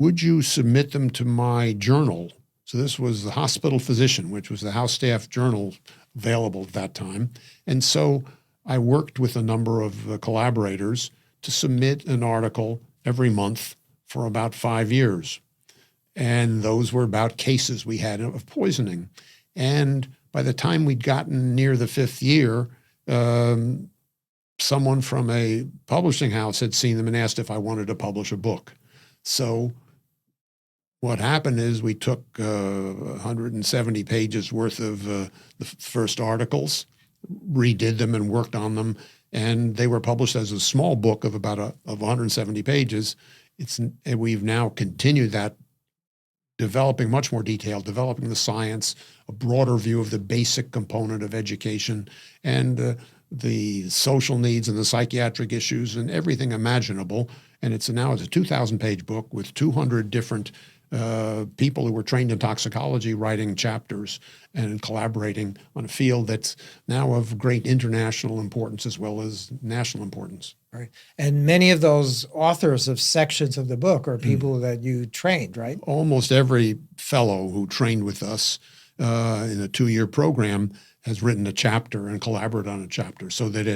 Would you submit them to my journal? So this was the Hospital Physician, which was the house staff journal available at that time. And so I worked with a number of collaborators to submit an article every month for about 5 years. And those were about cases we had of poisoning. And by the time we'd gotten near the 5th year, someone from a publishing house had seen them and asked if I wanted to publish a book. So what happened is we took 170 pages worth of the first articles, redid them and worked on them, and they were published as a small book of about of 170 pages. And we've now continued that, developing much more detail, developing the science, a broader view of the basic component of education, and the social needs and the psychiatric issues and everything imaginable. And it's a 2,000-page book with 200 different people who were trained in toxicology writing chapters and collaborating on a field that's now of great international importance as well as national importance. Right. And many of those authors of sections of the book are people that you trained, right? Almost every fellow who trained with us in a 2-year program has written a chapter and collaborated on a chapter, so that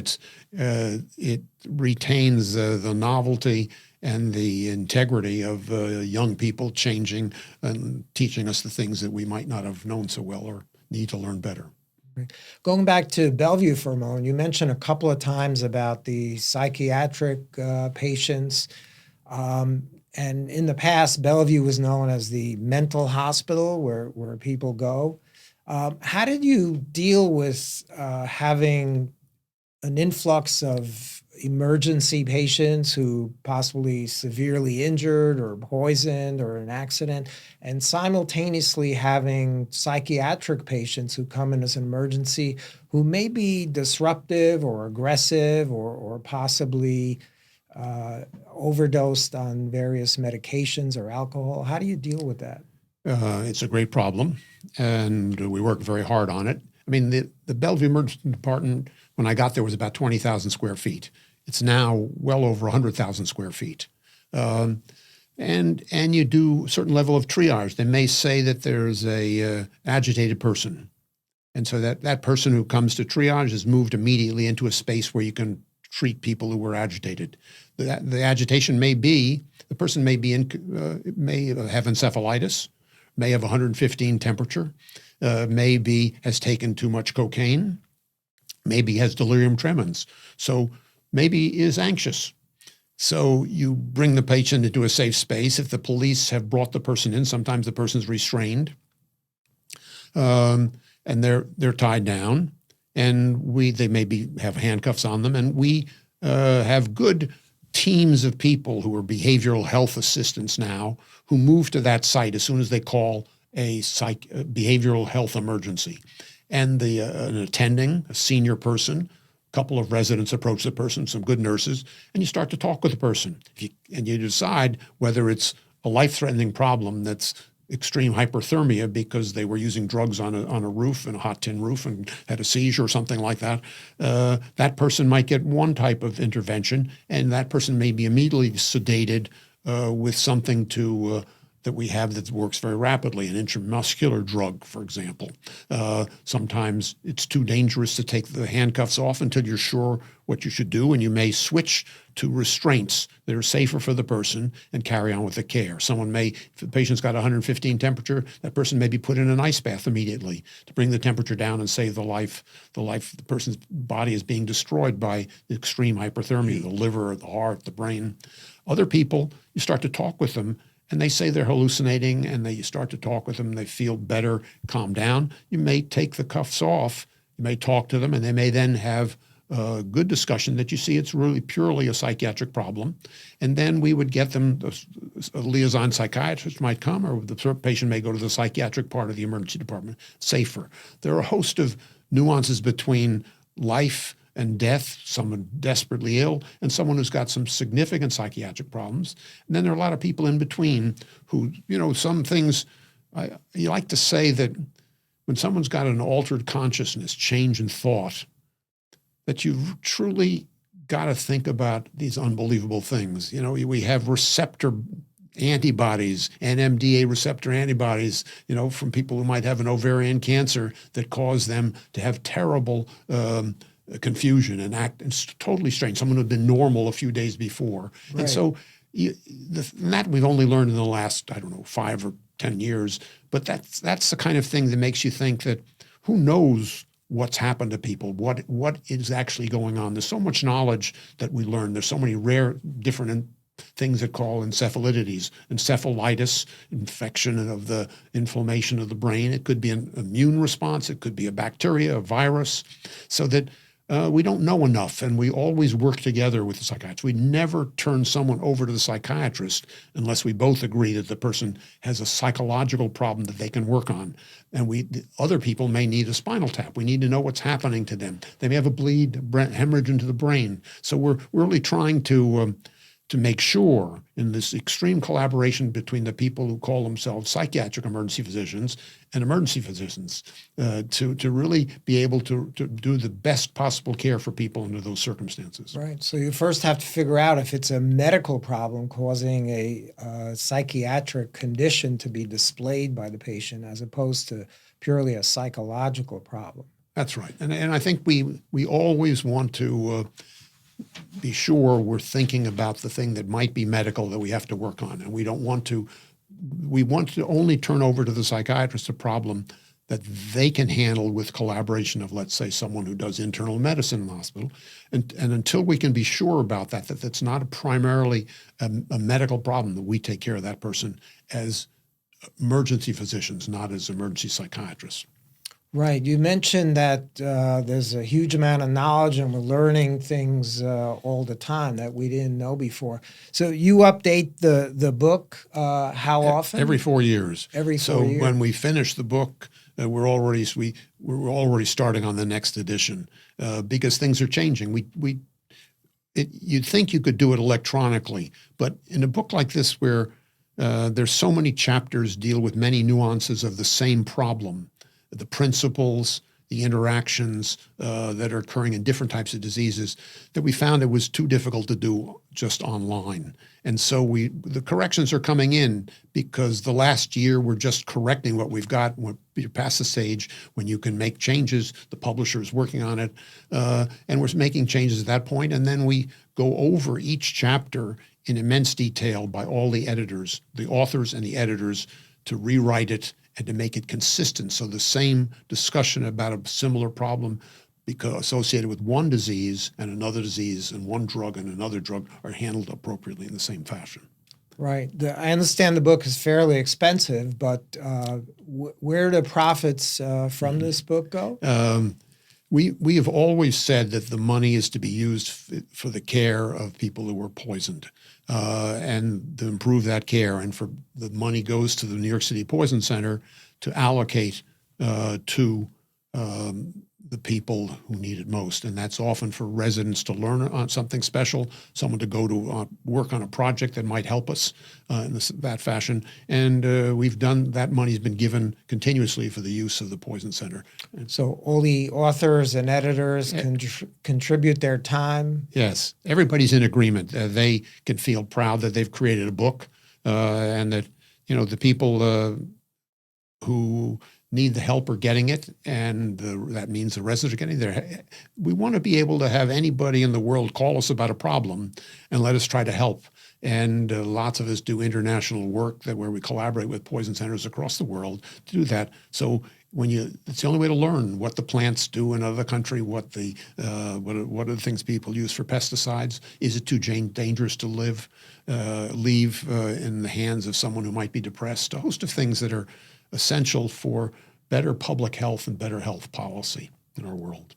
it retains the novelty and the integrity of young people changing and teaching us the things that we might not have known so well or need to learn better. Going back to Bellevue for a moment, you mentioned a couple of times about the psychiatric patients. And in the past, Bellevue was known as the mental hospital where people go. How did you deal with having an influx of emergency patients who possibly severely injured or poisoned or an accident, and simultaneously having psychiatric patients who come in as an emergency who may be disruptive or aggressive or possibly overdosed on various medications or alcohol? How do you deal with that? It's a great problem, and we work very hard on it. I mean, the Bellevue Emergency Department, when I got there, was about 20,000 square feet. It's now well over 100,000 square feet. And you do a certain level of triage. They may say that there's a agitated person. And so that person who comes to triage is moved immediately into a space where you can treat people who were agitated. The agitation may be, the person may be may have encephalitis, may have 115 temperature, maybe has taken too much cocaine, maybe has delirium tremens. So maybe is anxious. So you bring the patient into a safe space. If the police have brought the person in, sometimes the person's restrained, and they're tied down, and they maybe have handcuffs on them, and we have good teams of people who are behavioral health assistants now who move to that site as soon as they call a behavioral health emergency. And an attending, a senior person, a couple of residents approach the person, some good nurses, and you start to talk with the person. And you decide whether it's a life-threatening problem that's extreme hyperthermia because they were using drugs on a roof, and a hot tin roof, and had a seizure or something like that. That person might get one type of intervention, and that person may be immediately sedated with something that we have that works very rapidly, an intramuscular drug, for example. Sometimes it's too dangerous to take the handcuffs off until you're sure what you should do, and you may switch to restraints that are safer for the person and carry on with the care. Someone may, if the patient's got 115 temperature, that person may be put in an ice bath immediately to bring the temperature down and save the life. The person's body is being destroyed by extreme hyperthermia, the liver, the heart, the brain. Other people, you start to talk with them, and they say they're hallucinating, and you start to talk with them, they feel better, calm down. You may take the cuffs off, you may talk to them, and they may then have good discussion that you see it's really purely a psychiatric problem. And then we would get them, a liaison psychiatrist might come, or the patient may go to the psychiatric part of the emergency department, safer. There are a host of nuances between life and death, someone desperately ill, and someone who's got some significant psychiatric problems. And then there are a lot of people in between who, some things, you like to say that when someone's got an altered consciousness, change in thought, that you've truly got to think about these unbelievable things. We have receptor antibodies, NMDA receptor antibodies, from people who might have an ovarian cancer that cause them to have terrible confusion and act totally strange. Someone who had been normal a few days before. Right. And so that we've only learned in the last, 5 or 10 years, but that's the kind of thing that makes you think that who knows what's happened to people, what is actually going on. There's so much knowledge that we learn. There's so many rare different things that call encephalitis, encephalitis, infection of the inflammation of the brain. It could be an immune response. It could be a bacteria, a virus, so that we don't know enough, and we always work together with the psychiatrist. We never turn someone over to the psychiatrist unless we both agree that the person has a psychological problem that they can work on. And other people may need a spinal tap. We need to know what's happening to them. They may have a bleed, hemorrhage into the brain. So we're really trying to make sure in this extreme collaboration between the people who call themselves psychiatric emergency physicians and emergency physicians to really be able to do the best possible care for people under those circumstances. Right. So you first have to figure out if it's a medical problem causing a psychiatric condition to be displayed by the patient as opposed to purely a psychological problem. That's right. And I think we always want to be sure we're thinking about the thing that might be medical that we have to work on. And we want to only turn over to the psychiatrist a problem that they can handle with collaboration of, let's say, someone who does internal medicine in the hospital. And until we can be sure about that that's not primarily a medical problem, that we take care of that person as emergency physicians, not as emergency psychiatrists. Right. You mentioned that there's a huge amount of knowledge and we're learning things all the time that we didn't know before. So you update the book how often? Every 4 years. Every 4 years. So when we finish the book, we're already starting on the next edition because things are changing. You'd think you could do it electronically, but in a book like this where there's so many chapters deal with many nuances of the same problem, the principles, the interactions that are occurring in different types of diseases, that we found it was too difficult to do just online. And so the corrections are coming in because the last year we're just correcting what we've got. You're past the stage when you can make changes. The publisher is working on it, and we're making changes at that point. And then we go over each chapter in immense detail by all the editors, the authors and the editors, to rewrite it and to make it consistent. So the same discussion about a similar problem associated with one disease and another disease and one drug and another drug are handled appropriately in the same fashion. Right. I understand the book is fairly expensive, but where do profits from this book go? We have always said that the money is to be used for the care of people who were poisoned and to improve that care. And for the money goes to the New York City Poison Center to allocate to the people who need it most. And that's often for residents to learn on something special, someone to go to work on a project that might help us in that fashion. And we've done, that money's been given continuously for the use of the Poison Center. So all the authors and editors can contribute their time? Yes, everybody's in agreement. They can feel proud that they've created a book and that, the people who need the help are getting it, and that means the residents are getting there. We want to be able to have anybody in the world call us about a problem and let us try to help. And lots of us do international work where we collaborate with poison centers across the world to do that. So it's the only way to learn what the plants do in another country, what are the things people use for pesticides. Is it too dangerous to leave in the hands of someone who might be depressed? A host of things that are essential for better public health and better health policy in our world.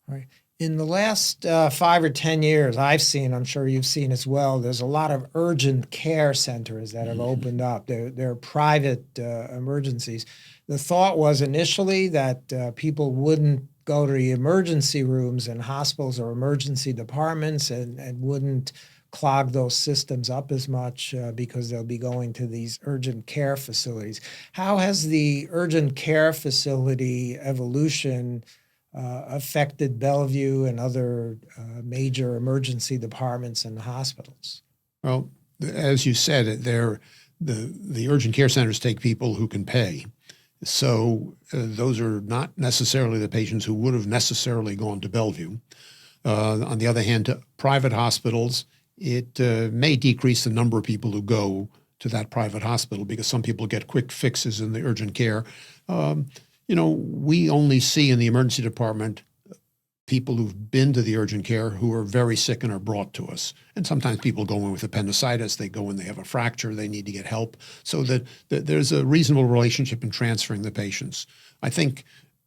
Right. In the last 5 or 10 years, I've seen, I'm sure you've seen as well, there's a lot of urgent care centers that have opened up. They're private emergencies. The thought was initially that people wouldn't go to the emergency rooms in hospitals or emergency departments and wouldn't clog those systems up as much because they'll be going to these urgent care facilities. How has the urgent care facility evolution affected Bellevue and other major emergency departments and hospitals? Well, as you said, the urgent care centers take people who can pay. So those are not necessarily the patients who would have necessarily gone to Bellevue. On the other hand, to private hospitals, it may decrease the number of people who go to that private hospital because some people get quick fixes in the urgent care. We only see in the emergency department people who've been to the urgent care who are very sick and are brought to us. And sometimes people go in with appendicitis, they go in, they have a fracture, they need to get help. So that there's a reasonable relationship in transferring the patients. I think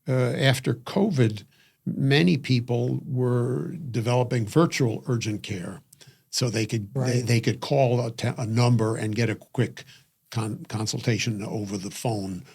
after COVID, many people were developing virtual urgent care. So they could they could call a number and get a quick consultation over the phone,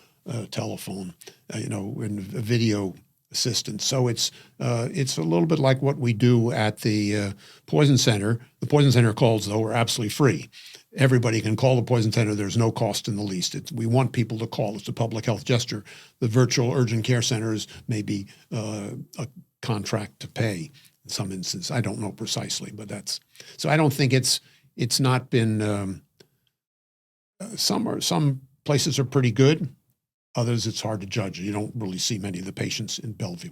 telephone, and a video assistance. So it's a little bit like what we do at the Poison Center. The Poison Center calls, though, are absolutely free. Everybody can call the Poison Center. There's no cost in the least. We want people to call. It's a public health gesture. The virtual urgent care centers may be a contract to pay. In some instances, I don't know precisely, but that's so. I don't think it's not been. Some places are pretty good, others it's hard to judge. You don't really see many of the patients in Bellevue.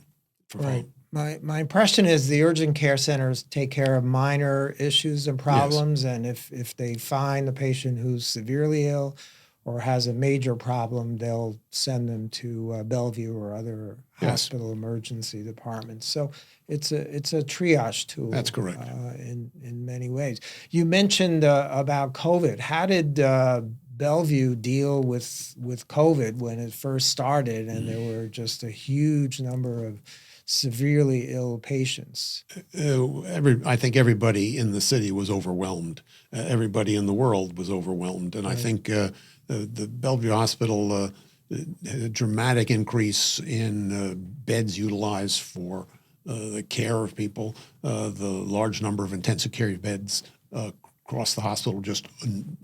Right. My impression is the urgent care centers take care of minor issues and problems, yes. And if they find the patient who's severely ill or has a major problem, they'll send them to Bellevue or other hospital emergency departments. So it's a triage tool. That's correct. In many ways. You mentioned about COVID. How did Bellevue deal with COVID when it first started, and there were just a huge number of severely ill patients? I think everybody in the city was overwhelmed. Everybody in the world was overwhelmed, and right. I think the Bellevue Hospital had a dramatic increase in beds utilized for the care of people. The large number of intensive care beds across the hospital, just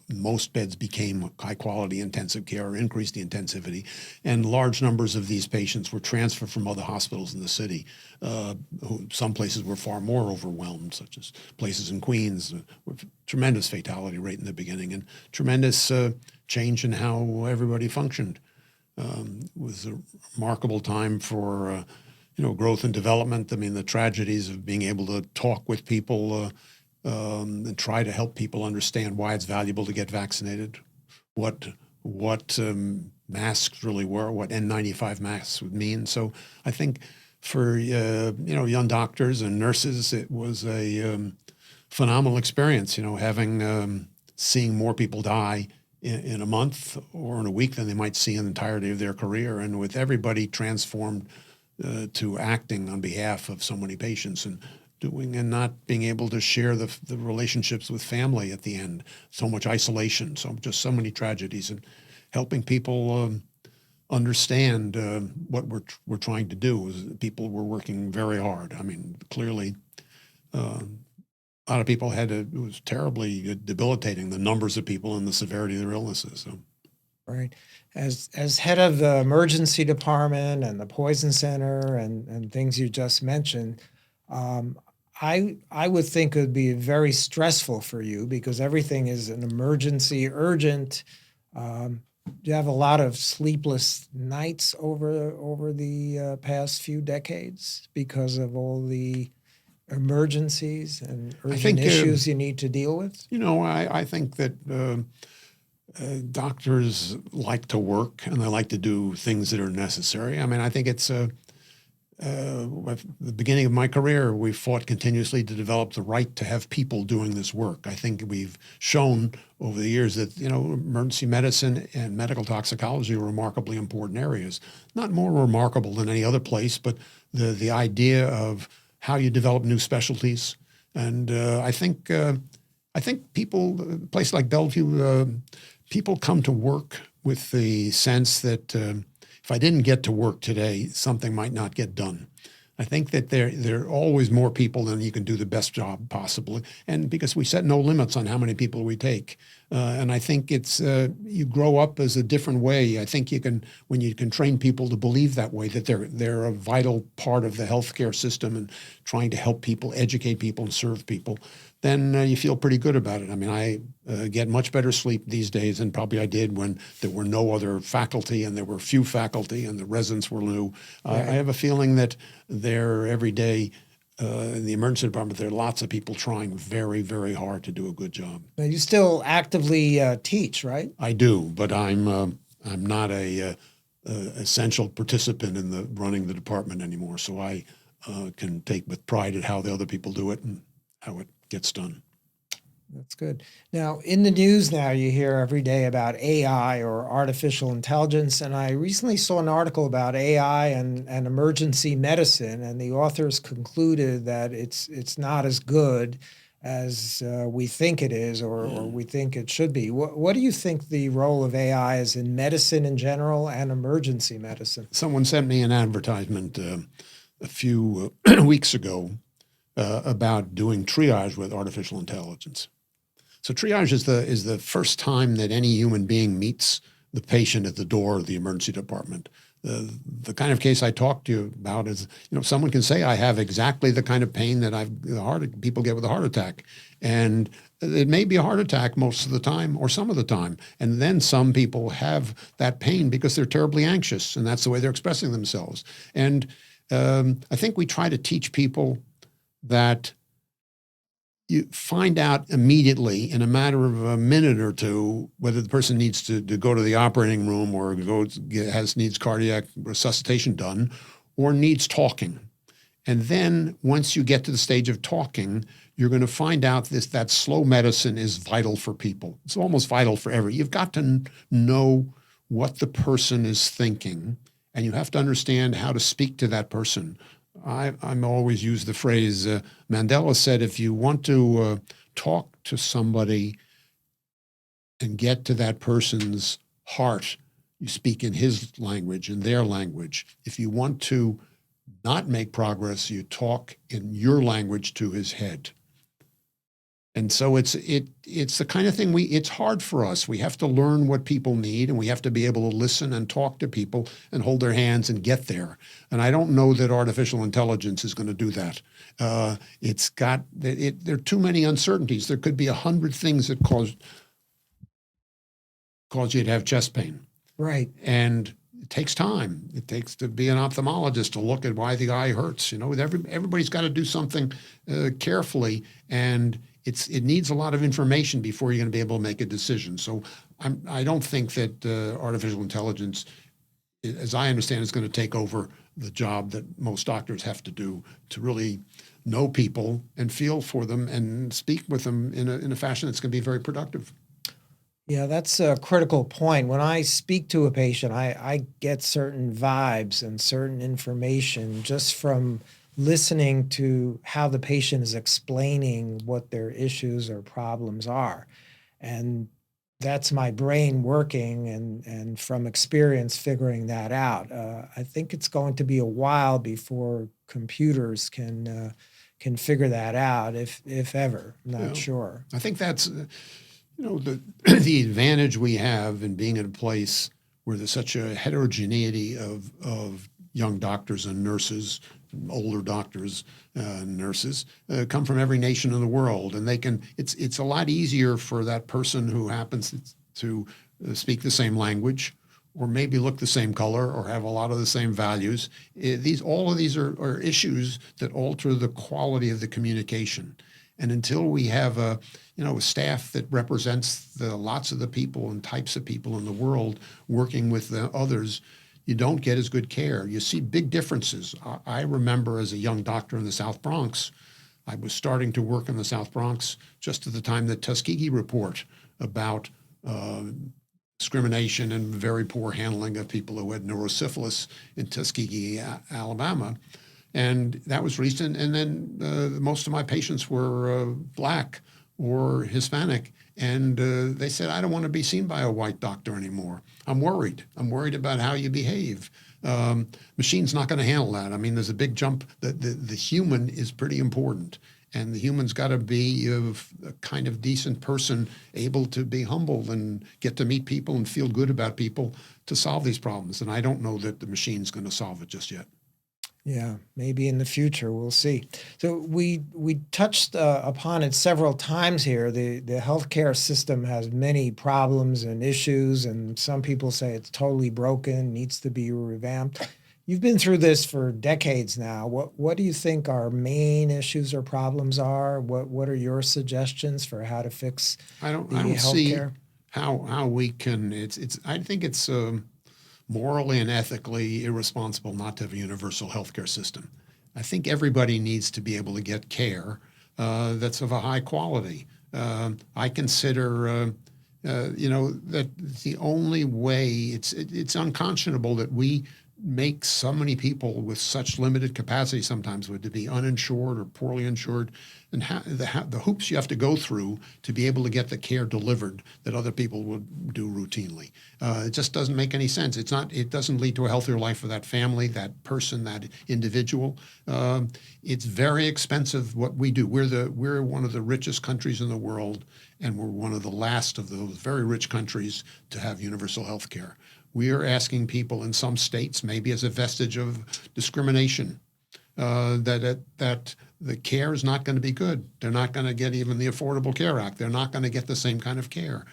most beds became high-quality intensive care or increased the intensivity, and large numbers of these patients were transferred from other hospitals in the city. Some places were far more overwhelmed, such as places in Queens, with tremendous fatality rate in the beginning and tremendous change in how everybody functioned. It was a remarkable time for growth and development. I mean, the tragedies of being able to talk with people and try to help people understand why it's valuable to get vaccinated, what masks really were, what N95 masks would mean. So I think for young doctors and nurses, it was a phenomenal experience. Seeing more people die in a month or in a week than they might see in the entirety of their career, and with everybody transformed to acting on behalf of so many patients and doing and not being able to share the relationships with family at the end. So much isolation, so many tragedies, and helping people understand what we're trying to do. People were working very hard. I mean, clearly, a lot of people it was terribly debilitating, the numbers of people and the severity of their illnesses. So. Right. As head of the emergency department and the Poison Center and things you just mentioned, I would think it would be very stressful for you because everything is an emergency, urgent. You have a lot of sleepless nights over the past few decades because of all the emergencies and urgent issues you need to deal with? I think that doctors like to work and they like to do things that are necessary. I mean, I think it's at the beginning of my career, we fought continuously to develop the right to have people doing this work. I think we've shown over the years that, emergency medicine and medical toxicology are remarkably important areas. Not more remarkable than any other place, but the idea of how you develop new specialties. And I think people, a place like Bellevue, people come to work with the sense that if I didn't get to work today, something might not get done. I think that there are always more people than you can do the best job possible, and because we set no limits on how many people we take, and I think it's you grow up as a different way. I think when you can train people to believe that way, that they're a vital part of the healthcare system and trying to help people, educate people, and serve people, then you feel pretty good about it. I mean, I get much better sleep these days than probably I did when there were no other faculty and there were few faculty and the residents were new. Right. I have a feeling that there every day in the emergency department, there are lots of people trying very, very hard to do a good job. Now, you still actively teach, right? I do, but I'm not a essential participant in the running the department anymore. So I can take with pride at how the other people do it and how it gets done. That's good. Now, in the news now, you hear every day about AI or artificial intelligence. And I recently saw an article about AI and emergency medicine, and the authors concluded that it's not as good as we think it is, or we think it should be. What do you think the role of AI is in medicine in general and emergency medicine? Someone sent me an advertisement a few weeks ago about doing triage with artificial intelligence. So triage is the first time that any human being meets the patient at the door of the emergency department. The kind of case I talked to you about is, someone can say, I have exactly the kind of pain that people get with a heart attack. And it may be a heart attack most of the time or some of the time. And then some people have that pain because they're terribly anxious, and that's the way they're expressing themselves. And I think we try to teach people that you find out immediately in a matter of a minute or two whether the person needs to go to the operating room or needs cardiac resuscitation done or needs talking. And then once you get to the stage of talking, you're going to find out that slow medicine is vital for people. It's almost vital for everyone. You've got to know what the person is thinking, and you have to understand how to speak to that person. I'm always use the phrase, Mandela said, if you want to talk to somebody and get to that person's heart, you speak in his language, in their language. If you want to not make progress, you talk in your language to his head. And so it's the kind of thing it's hard for us. We have to learn what people need, and we have to be able to listen and talk to people and hold their hands and get there. And I don't know that artificial intelligence is going to do that. There are too many uncertainties. There could be 100 things that cause you to have chest pain. Right. And it takes time. It takes to be an ophthalmologist to look at why the eye hurts. Everybody's got to do something carefully, and it needs a lot of information before you're going to be able to make a decision. So I don't think that artificial intelligence, as I understand, is going to take over the job that most doctors have to do to really know people and feel for them and speak with them in a fashion that's going to be very productive. Yeah, that's a critical point. When I speak to a patient, I get certain vibes and certain information just from listening to how the patient is explaining what their issues or problems are. And that's my brain working and from experience figuring that out. I think it's going to be a while before computers can figure that out, if ever. I'm not sure. I think that's the advantage we have in being in a place where there's such a heterogeneity of young doctors and nurses, older doctors and nurses come from every nation in the world, and it's a lot easier for that person who happens to speak the same language or maybe look the same color or have a lot of the same values. All of these are issues that alter the quality of the communication. And until we have a staff that represents lots of the people and types of people in the world working with the others, you don't get as good care. You see big differences. I remember as a young doctor in the South Bronx, I was starting to work in the South Bronx just at the time the Tuskegee report about discrimination and very poor handling of people who had neurosyphilis in Tuskegee, Alabama, And that was recent. And then most of my patients were Black or Hispanic. And they said, I don't want to be seen by a white doctor anymore. I'm worried. I'm worried about how you behave. Machine's not going to handle that. I mean, there's a big jump. The human is pretty important. And the human's got to be a kind of decent person, able to be humble and get to meet people and feel good about people to solve these problems. And I don't know that the machine's going to solve it just yet. Yeah, maybe in the future, we'll see. So we touched upon it several times here. The healthcare system has many problems and issues, and some people say it's totally broken, needs to be revamped. You've been through this for decades now. What do you think our main issues or problems are? What are your suggestions for how to fix I don't see healthcare? how we can. I think it's morally and ethically irresponsible not to have a universal healthcare system. I think everybody needs to be able to get care that's of a high quality. I consider, that the only way it's unconscionable that we make so many people with such limited capacity sometimes would to be uninsured or poorly insured, and the hoops you have to go through to be able to get the care delivered that other people would do routinely. It just doesn't make any sense. It doesn't lead to a healthier life for that family, that person, that individual. It's very expensive what we do. We're one of the richest countries in the world, and we're one of the last of those very rich countries to have universal health care. We are asking people in some states, maybe as a vestige of discrimination, that the care is not going to be good. They're not going to get even the Affordable Care Act. They're not going to get the same kind of care.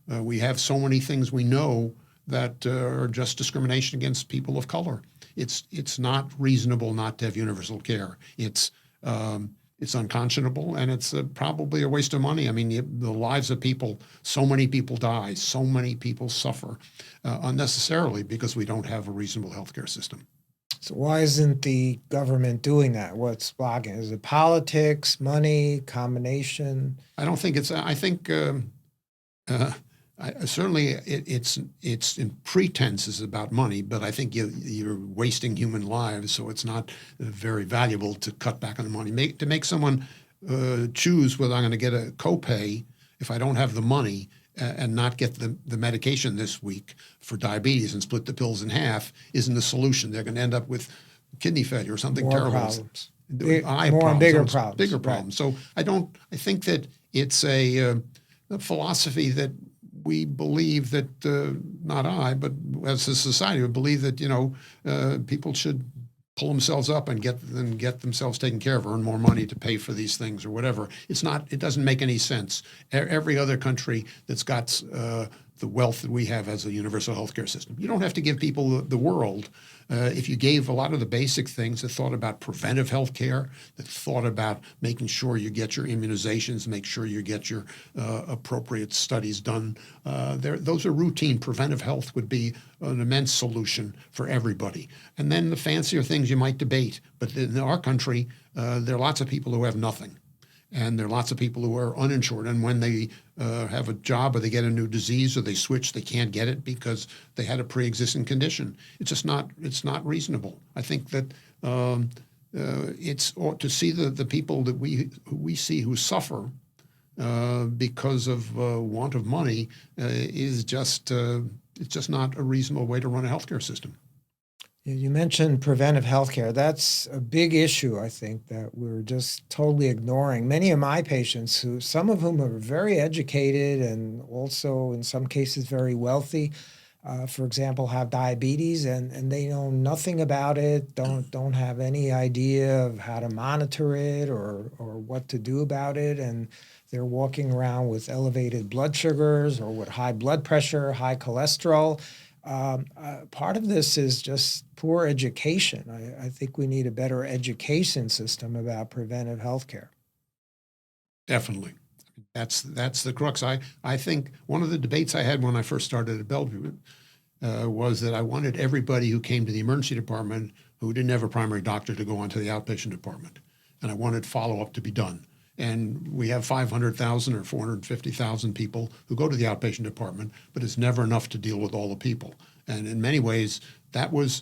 We have so many things we know that are just discrimination against people of color. It's not reasonable not to have universal care. It's unconscionable, and it's probably a waste of money. I mean, the lives of people, so many people die, so many people suffer unnecessarily because we don't have a reasonable healthcare system. So why isn't the government doing that? What's blocking? Is it politics, money, combination? I don't think it's. I think certainly it's in pretenses about money, but I think you're wasting human lives, so it's not very valuable to cut back on the money. To make someone choose whether I'm going to get a copay if I don't have the money and not get the medication this week for diabetes and split the pills in half isn't the solution. They're going to end up with kidney failure or something More terrible. Problems. Eye More problems, and bigger problems. Bigger problems. Right. So I think that it's a philosophy that we believe that, not I, but as a society, we believe that, people should pull themselves up and get themselves taken care of, earn more money to pay for these things or whatever. It doesn't make any sense. Every other country that's got the wealth that we have as a universal healthcare system. You don't have to give people the world. If you gave a lot of the basic things that thought about preventive health care, that thought about making sure you get your immunizations, make sure you get your appropriate studies done, those are routine. Preventive health would be an immense solution for everybody. And then the fancier things you might debate. But in our country, there are lots of people who have nothing. And there are lots of people who are uninsured. And when they have a job or they get a new disease or they switch, they can't get it because they had a pre-existing condition. It's not reasonable. I think that it's to see the people that we see who suffer because of want of money is just it's just not a reasonable way to run a healthcare system. You mentioned preventive healthcare. That's a big issue, I think, that we're just totally ignoring. Many of my patients, some of whom are very educated and also in some cases very wealthy, for example, have diabetes and they know nothing about it, don't have any idea of how to monitor it or what to do about it. And they're walking around with elevated blood sugars or with high blood pressure, high cholesterol. Part of this is just poor education. I think we need a better education system about preventive healthcare. Definitely. That's the crux. I think one of the debates I had when I first started at Bellevue was that I wanted everybody who came to the emergency department who didn't have a primary doctor to go onto the outpatient department. And I wanted follow-up to be done. And we have 500,000 or 450,000 people who go to the outpatient department, but it's never enough to deal with all the people. And in many ways, that was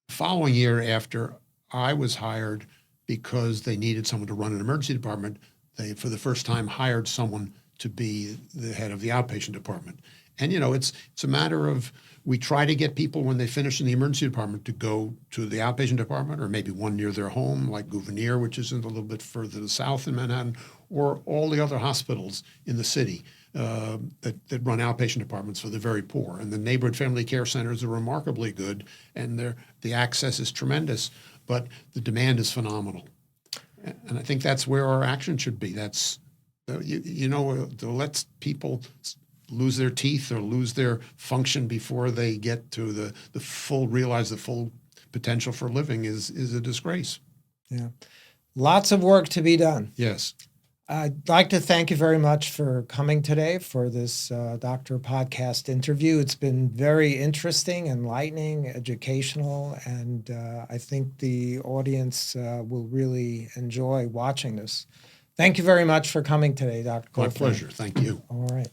the following year after I was hired because they needed someone to run an emergency department. They, for the first time, hired someone to be the head of the outpatient department. And, it's a matter of, we try to get people when they finish in the emergency department to go to the outpatient department, or maybe one near their home, like Gouverneur, which is a little bit further to the south in Manhattan, or all the other hospitals in the city that run outpatient departments for the very poor. And the neighborhood family care centers are remarkably good, and the access is tremendous, but the demand is phenomenal. And I think that's where our action should be. That's, to let people lose their teeth or lose their function before they get to realize the full potential for living is a disgrace. Yeah. Lots of work to be done. Yes. I'd like to thank you very much for coming today for this doctor podcast interview. It's been very interesting, enlightening, educational, and I think the audience will really enjoy watching this. Thank you very much for coming today, Dr. Goldfrank. My pleasure. Thank you. All right.